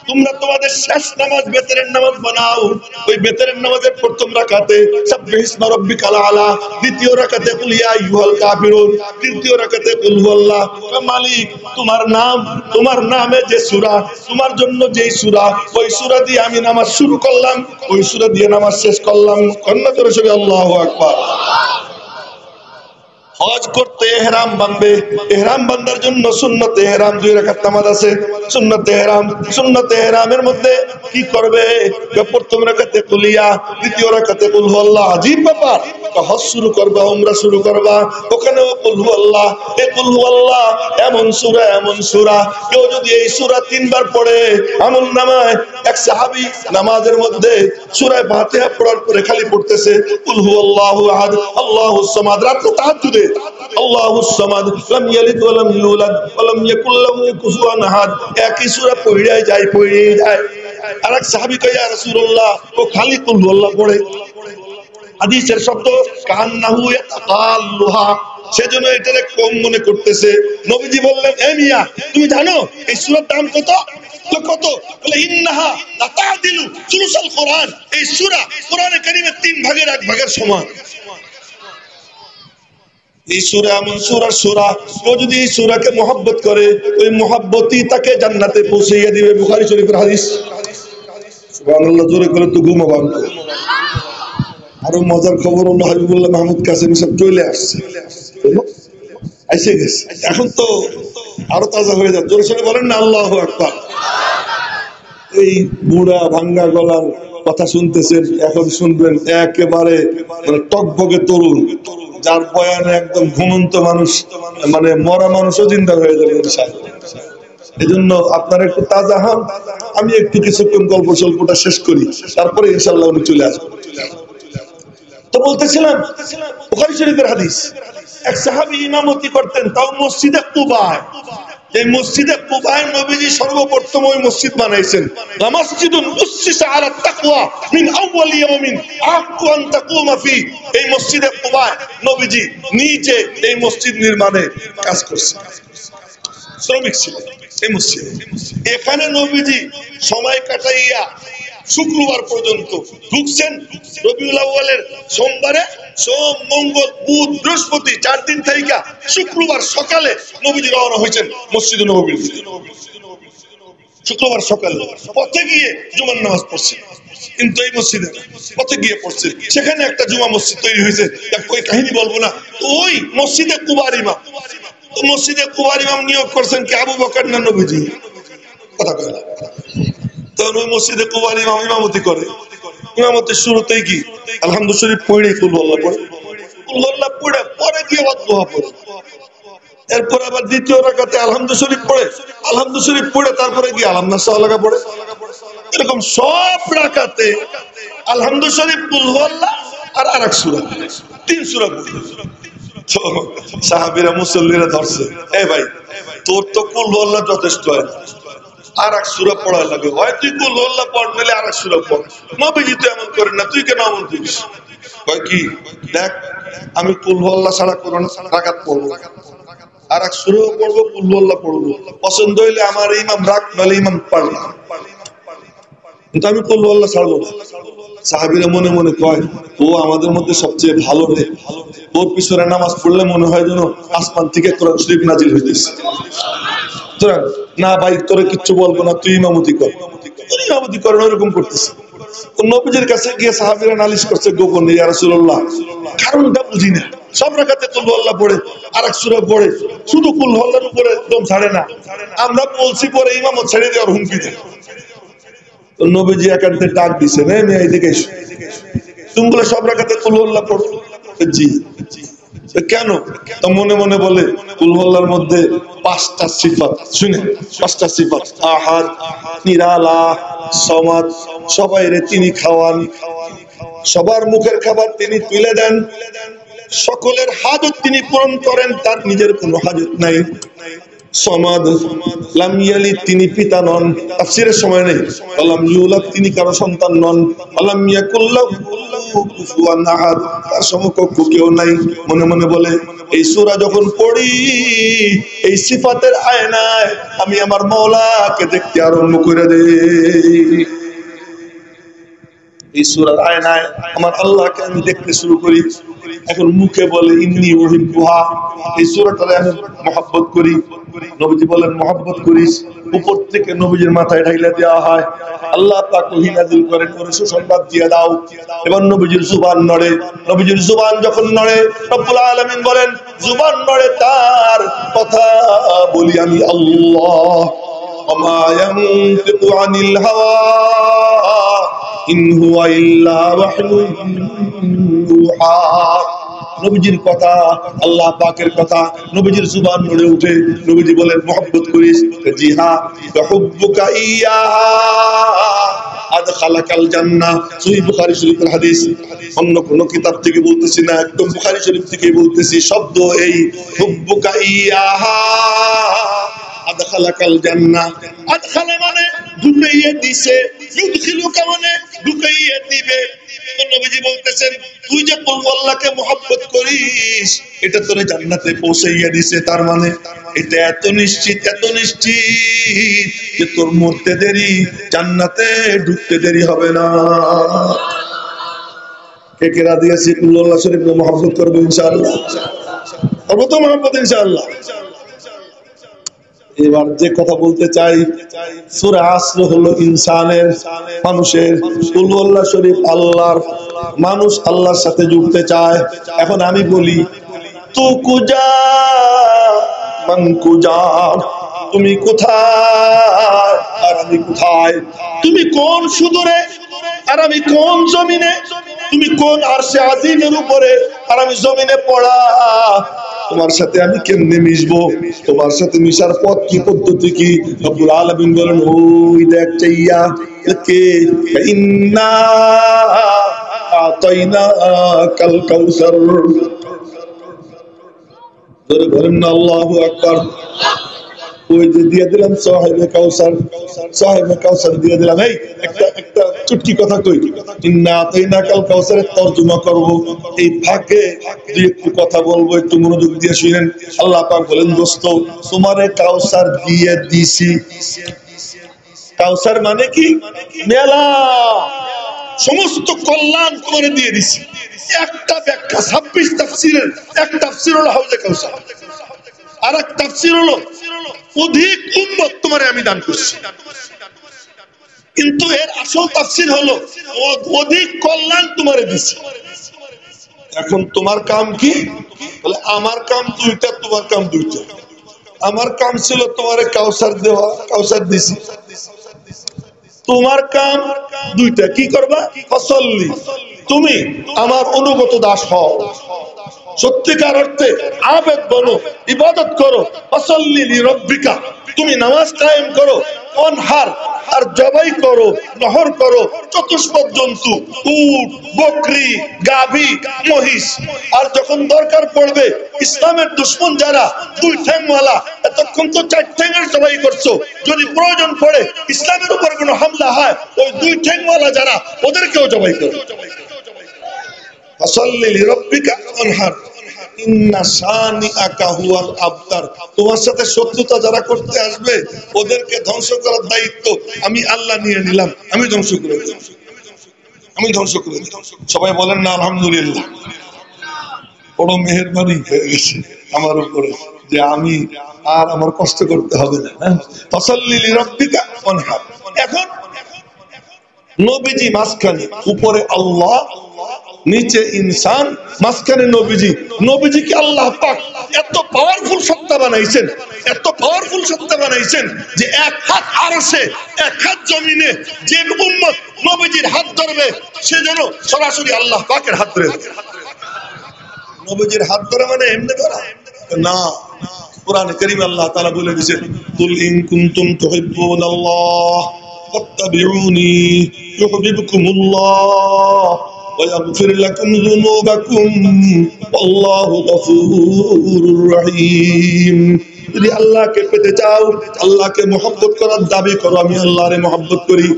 তোমরা তোমাদের শেষ নামাজ বেতরের নামাজ বানাও। ওই বেতরের নামাজের প্রথম রাকাতে সাব্বিহিসমা রাব্বিকাল আলা, দ্বিতীয় রাকাতে কুল ইয়া আইয়ুহাল কাফিরুন, তৃতীয় রাকাতে কুল হুয়াল্লাহ। মালিক, তোমার নাম, তোমার নামে যে সূরা, তোমার জন্য যেই সূরা, ওই সূরা দিয়ে আমি নামাজ শুরু করলাম, ওই সূরা দিয়ে নামাজ শেষ করলাম। কন্যা করে সবাই আল্লাহু আকবার। হজ করতে ইহরাম বাঁধবে, ইহরাম বাঁধার জন্য সুন্নতে ইহরাম 2 রাকাত নামাজ আছে। সুন্নতে ইহরাম, সুন্নতে ইহরামের মধ্যে কি করবে? প্রথম রাকাতে কুল ইয়া, দ্বিতীয় রাকাতে কুল হুয়াল্লাহ। আজীব ব্যাপার! হজ শুরু করবা, উমরা শুরু করবা, ওখানেও কুল হুয়াল্লাহ। এই কুল হুয়াল্লাহ এমন সূরা, এমন সূরা, কেউ যদি এই সূরা 3 বার পড়ে আমল নামায়, এক সাহাবী নামাজের মধ্যে সূরা ফাতিহা পড়ার পরে খালি পড়তেছে কুল হুয়াল্লাহু আহাদ আল্লাহুস সামাদ, রাতে তাহাজ্জুদে আল্লাহুস সামাদ লাম ইয়ালিদ ওয়া লাম ইউলাদ ওয়া লাম ইয়াকুল লাহু কুফুয়ান আহাদ, একই সূরা পড়িয়াই যায়, পড়িয়াই যায়। আরেক সাহাবী কয়, ইয়া রাসূলুল্লাহ, ও খালি কুল হুয়াল্লাহ পড়ে। হাদিসের শব্দ কান্নাহু ইয়াতাকাল্লুহা, সেজন্য এটারে কম মনে করতেছে। নবীজি বললেন, এ মিয়া, তুমি জানো এই সূরার দাম কত? কত? বলে, ইন্নাহা লাতাদিলু সুলুসাল কোরআন, এই সূরা কোরআনে কারীমের 3 ভাগের 1 ভাগের সমান। এই সূরা এমন সূরা, কেউ যদি এই সূরাকে মহব্বত করে, ওই মহব্বতই তাকে জান্নাতে পৌঁছাইয়া দিবে। বুখারী শরীফের হাদিস। সুবহানাল্লাহ, জোরে করে তো ঘুমাবান। আরো মজার খবর হলো হাবিবুল্লাহ মাহমুদ কাসেম সব চলে আসছে, এসে গেছে। এখন তো আরো তাজা হয়ে যাচ্ছে, জোরে সোরে বলেন না আল্লাহু আকবার। এই বুড়া ভাঙ্গা গলার কথা শুনতেছেন, এখন শুনবেন একেবারে মানে টকবগে তরুণ, যার বয়ানে একদম ঘুমন্ত মানুষ, মানে মরা মানুষও জিন্দা হয়ে যাবে ইনশাআল্লাহ। এই জন্য আপনারা একটু তাজা হন, আমি একটু কিছুক্ষণ গল্প স্বল্পটা শেষ করি, তারপরে ইনশাআল্লাহ উনি চলে আসবেন। তো বলতেছিলাম বুখারী শরীফের হাদিস, এক সাহাবী ইমামতি করতেন, তাও মসজিদে কুবায়। এই মসজিদে কুবায় নবীজি সর্বপ্রথম ওই মসজিদ বানাইছেন। লা মসজিদুন উসসিসা আলা তাকওয়া মিন আউয়াল ইয়াউমিন আহাক্কু আন তাকুমা ফি। এই মসজিদে কুবায় নবীজি নিজে এই মসজিদ নির্মাণে কাজ করছেন, শ্রমিক ছিলেন এই মসজিদে। এখানে নবীজি সময় কাটাইয়া শুক্রবার পর্যন্ত ঢুকছেন। রবিউল আউয়ালের সোমবারে, সোম, মঙ্গল, বুধ, বৃহস্পতি 4 দিন থেকে শুক্রবার সকালে নবীজি রওনা হয়েছেন মসজিদে নববী। শুক্রবার সকালে পথে গিয়ে জুমার নামাজ পড়ছেন, কিন্তু এই মসজিদে পথে গিয়ে পড়ছে। সেখানে একটা জুমা মসজিদ তৈরি হয়েছে, ওই কাহিনী বলবো না। ওই মসজিদে কুবার ইমাম, মসজিদে কুবার ইমাম নিয়োগ করছেন কি আবু বকর না নবীজি? কথা কয় না। তখন ওই মসজিদে কুবার ইমাম ইমামতি করে। ইমামতির শুরুতেই কি আলহামদুলিল্লাহ শরীফ পড়ে কুলহুল্লাহ পড়ে, কুলহুল্লাহ পড়ে পরে গিয়ে দোয়া পড়ে। এরপর আবার দ্বিতীয় রাকাতে আলহামদুলিল্লাহ শরীফ পড়ে, আলহামদুলিল্লাহ শরীফ পড়ে তারপরে গিয়ে আলহামদুলিল্লাহ সালাগা পড়ে। এরকম সব রাকাতে আলহামদুলিল্লাহ শরীফ, কুলহুল্লাহ আর আরেক সূরা, 3 সূরা পড়ে। তো সাহাবীরা মুসল্লিরা ধরছে, এ ভাই তোর তো কুলহুল্লাহ যথেষ্ট হয়, আর এক সূরা পড়া লাগে, হয় তুই কুলহুল্লাহ পড়, নাহলে আর এক সূরা পড়। নবীজি তো এমন করেন না, তুই কেন এমন করিস? কয় কি, দেখ আমি কুলহুল্লাহ ছাড়া কোরআন রাকাত পড়বো, আর এক সূরাও পড়বো, কুলহুল্লাহ পড়বো, পছন্দ হইলে আমার ইমাম রাখ, নাহলে ইমাম পারবে, কিন্তু আমি কুলহুল্লাহ ছাড়বো না। সাহাবীরা মনে মনে কয়, ও আমাদের মধ্যে সবচেয়ে ভালো রে, ওর পিছনে নামাজ পড়লে মনে হয় যেন আসমান থেকে কোরআন শরীফ নাজিল হইতেছে। না ভাই তোরে কিচ্ছু বলবো না, তুই ইমামতি কর। ইমামতি করেন, ওইরকম করতেছে। নবীজির কাছে গিয়ে সাহাবীরা নালিশ করছে গোপনে, ইয়া রাসূলুল্লাহ কারণটা বুঝি না, সব রাকাতে কুলহুল্লাহ পড়ে, আরেক সূরা পড়ে, শুধু কুলহুল্লাহর উপরে দম ছাড়ে না। আমরা বলছি পরে ইমামত ছেড়ে দেওয়ার হুমকি দেয়। নবীজি একান্তে ডাক দিছে, মেয়ে এদিকে এসো, তুমি বলে সব রাকাতে কুলহুল্লাহ পড়ো? জি। কেন? তো মনে মনে বলে কুলহুল্লাহর মধ্যে 5টা সিফাত, শুনে 5টা সিফাত, আহাদ, নিরালা, সমাদ, সবাইরে তিনি খাওয়ান, সবার মুখের খাবার তিনি তুলে দেন, সকলের হাজত তিনি পূরণ করেন, তার নিজের কোনো হাজত নাই। সমাদ, লাম ইয়ালিদ, তিনি পিতা নন, তাফসীরের সময় নেই। লাম ইউলাদ, তিনি কারো সন্তান নন। লাম ইয়াকুল লাহু কুফুয়ান আহাদ, তার সমকক্ষ কেউ নাই। মনে মনে বলে এই সূরা যখন পড়ি, এই সিফাতের আয়নায় আমি আমার মাওলাকে দেখতে আরম্ভ করে দেই। এই সূরার আয়নায় আমার আল্লাহকে আমি দেখতে শুরু করি। এখন মুখে বলে ইন্নী উহিব্বুহা, এই সূরাটারে আমি মহব্বত করি। নবীজি বলেন মহব্বত করিস, উপর থেকে নবীজির মাথায় ঢাইলা দেওয়া হয়। আল্লাহ পাক ওহী নাযিল করেন, করে সুসংবাদ দিয়ে দাও। এবার নবীজির জুবান নড়ে, নবীজির জুবান যখন নড়ে, রব্বুল আলামিন বলেন জুবান নড়ে তার, কথা বলি আমি আল্লাহ। ওমা ইয়ানতিকু আনিল হাওয়া ইন হুয়া ইল্লা ওয়াহয়ুন ইউহা। নবীজির কথা, আল্লাহ পাকের কথা, নবীজির জুবান নড়ে উঠে। নবীজি বলেন মহব্বত করিস? জি হ্যাঁ। হুব্বুকা ইয়াহা আদখালাকাল জান্নাহ, সহিহ বুখারী শরীফের হাদিস। অন্য কোন কিতাব থেকে বলতেছি না, একদম বুখারী শরীফ থেকে বলতেছি। শব্দ এই হুব্বুকা ইয়াহা আদখালাকাল জান্নাহ। আদখালা মানে ঢুকাইয়ে দিছে, ইউদখিলুকা মানে ঢুকাইয়ে দিবে। নবীজি বলতেছেন তুই যে আল্লাহকে মহব্বত করিস, এটা তোরে জান্নাতে পৌঁছাইয়া দিছে। তার মানে এটা এত নিশ্চিত, এত নিশ্চিত যে তোর মরতে দেরি, জান্নাতে ঢুকতে দেরি হবে না। কে কে রাজি আছি আল্লাহ শরীফ মহব্বত করবো ইনশাআল্লাহ? করবো তো মহব্বত ইনশাআল্লাহ? এবার যে কথা বলতে চাই, সূরা আসর হলো ইনসানের, মানুষের, কুল আল্লাহ শরীফ আল্লাহর। মানুষ আল্লাহর সাথে জুড়তে চায়। এখন আমি বলি, তু কুজা মান কুজা, তুমি কোথায় আর আমি কোথায়? তুমি কোন সুদূরে আর আমি কোন জমিনে? তুমি কোন আরশে আজিমের উপরে আর আমি জমিনে পড়া? তোমার সাথে আমি কেমনে মিশবো? তোমার সাথে মিশার পথ কি, পদ্ধতি কি? রব্বুল আলামিন বলেন, ওই দেখ চাইয়া কে, ইন্না আতাইনাকাল কাউসার। জোরে বলেন না আল্লাহু আকবার। ওই যে দিয়ে দিলাম সাহেবে কাউসার, সাহেবে কাউসার দিয়ে দিলাম। এই একটা চুটকি কথা কই, ইন্না আতাইনাকাল কাউসারের তরজমা করব। এই ফাঁকে দুই একটু কথা বলবো, একটু মনোযোগ দিয়ে শুনেন। আল্লাহ পাক বলেন, দোস্ত তোমারে কাউসার দিয়ে দিছি। কাউসার মানে কি? মেলা সমস্ত কল্যাণ তোমারে দিয়ে দিছি। একটা ব্যাখ্যা 26 তাফসীরের এক তাফসীর হলো হাউজে কাউসার, আর এক তাফসীর হলো অধিক উম্মত তোমারে আমি দান করছি। কিন্তু এর আসল তাফসীর হলো অধিক কল্যাণ তোমারে দিছি। এখন তোমার কাম কি? বলে আমার কাম দুইটা, তোমার কাম দুইটা। আমার কাম ছিল তোমারে কাউসার দেওয়া, কাউসার দিছি। তোমার কাম দুইটা, কি করবা? ফসল্লি, তুমি আমার অনুগত দাস হও, সত্যিকার অর্থে আবেদ বনো, ইবাদত করো। ফসল্লি লিরাব্বিকা, তুমি নামাজ কায়েম করো। অনহার, আর জবাই করো, নহর করো চতুষ্পদ জন্তু, উট, বকরি, গাভী, মহিষ। আর যখন দরকার পড়বে, ইসলামের দুশ্মন যারা দুই ঠ্যাংওয়ালা, এতক্ষণ তো চার ঠ্যাংয়ের জবাই করছো, যদি প্রয়োজন পড়ে ইসলামের উপর কোনো হামলা হয়, ওই দুই ঠ্যাংওয়ালা যারা, ওদেরকেও জবাই করো। ফসল্লি লিরাব্বিকা ওয়ানহার, ইন্না শানিআকা হুয়াল আবতার। তোমার সাথে শত্রুতা যারা করতে আসবে, ওদেরকে ধ্বংস করার দায়িত্ব আমি আল্লাহ নিয়ে নিলাম। আমি ধ্বংস করে দিলাম, আমি ধ্বংস করে দিলাম। সবাই বলেন না আলহামদুলিল্লাহ। বড় মেহেরবানি হয়ে গেছে আমার উপরে যে আমি আর আমার কষ্ট করতে হবে না। ফসল্লি লিরাব্বিকা ওয়ানহার। এখন নবীজি মাঝখানে, উপরে আল্লাহ, নিচে ইনসান, মাঝখানে নবীজি। নবীজিকে আল্লাহ পাক এত পাওয়ারফুল সত্তা বানাইছেন, এত পাওয়ারফুল সত্তা বানাইছেন যে এক হাত আরশে, এক হাত জমিনে। যে উম্মত নবীজির হাত ধরবে, সে যেন সরাসরি আল্লাহ পাকের হাত ধরে। নবীজির হাত ধরা মানে এমনি ধরা না। কোরআনে কারীমে আল্লাহ তাআলা বলে দিয়েছেন, কুল ইন কুনতুম তুহিব্বুনাল্লাহ ফাত্তাবিউনি ইউহিব্বুকুমুল্লাহ ويغفر لكم ذنوبكم والله غفور رحيم। যদি আল্লাহকে পেতে চাও, আল্লাহকে মহব্বত করার দাবি করো, আমি আল্লাহরে মহব্বত করি।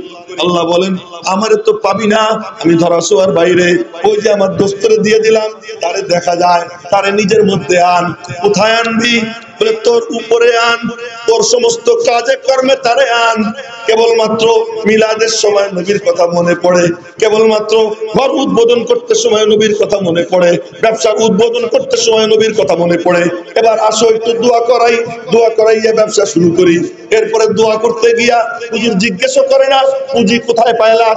আল্লাহ বলেন, আমারে তো পাবি না, আমি ধরা ছোঁয়ার বাইরে। ওই যে আমার দোস্তরে দিয়ে দিলাম, তারে দেখা যায়, তারে নিজের মধ্যে আন। কোথায় আনবি? বলে তোর উপরে আন, তোর সমস্ত কাজে কর্মে তারে আন। কেবলমাত্র মিলাদের সময় নবীর কথা মনে পড়ে, কেবলমাত্র ঘর উদ্বোধন করতে সময় নবীর কথা মনে পড়ে, ব্যবসার উদ্বোধন করতে সময় নবীর কথা মনে পড়ে। এবার আসো একটু দোয়া করাই, দোয়া করাইয়া ব্যবসা শুরু করি। এরপরে দোয়া করতে গিয়া হুজুর জিজ্ঞাসা করে না পুঁজি কোথায় পাইলা?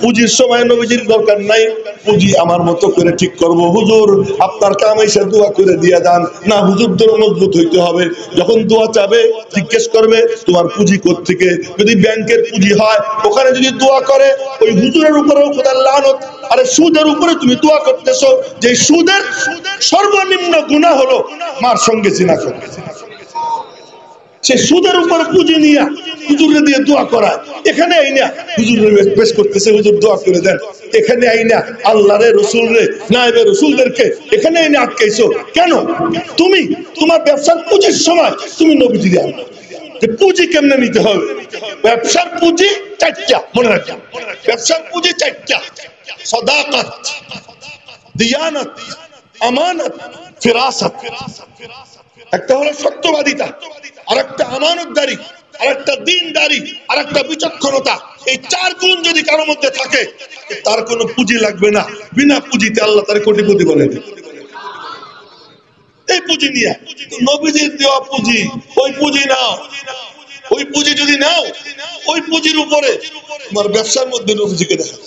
পুঁজির সময় নবীজির দরকার নাই, পুঁজি আমার মতো করে ঠিক করব। হুজুর আপনার কাম এসে দোয়া করে দিয়ে যান না, হুজুর তোর মজবুত হইতে হবে। যখন দোয়া চাবে জিজ্ঞেস করবে তোমার পুঁজি কোত্থেকে। যদি ব্যাংকের পুঁজি হয়, ওখানে যদি দোয়া করে, ওই হুজুরের উপরেও খোদার লানত। আরে সুদের উপরে তুমি দোয়া করতেছো, যে সুদের সর্বনিম্ন গুনাহ হলো মার সঙ্গে জিনা করা। সে সুদের উপরে পুঁজি নিয়ে হুজুরে দিয়ে দোয়া করা। এখানে আইনা হুজুরের পেশ করতেছে, হুজুর দোয়া করে দেন। এখানে আইনা আল্লাহরে, রসুলরে, নায়েবে রসুলদেরকে এখানে আইনা আটকাইছো কেন? তুমি তোমার ব্যবসার পুঁজির সময় তুমি নবীজি দিয়ে আনো যে পুঁজি কেমনে নিতে হবে। ব্যবসার পুঁজি চারটা, মনে রাখবেন, ব্যবসার পুঁজি চারটা: সাদাকাত, দিয়ানত, আমানত, ফিরাসত। একটা হলো সত্যবাদিতা, আরেকটা আমানতদারি, আরেকটা দ্বীনদারি, আরেকটা বিচক্ষণতা। এই চার গুণ যদি কারোর মধ্যে থাকে, তার কোনো পুঁজি লাগবে না। বিনা পুঁজিতে আল্লাহ তার কোটিপতি বলে। এই এই পুঁজি নিয়ে, নবীজির দেওয়া পুঁজি, ওই পুঁজি নাও। ওই পুঁজি যদি নাও, ওই পুঁজির উপরে তোমার ব্যবসার মধ্যে নবীজিকে দেখা।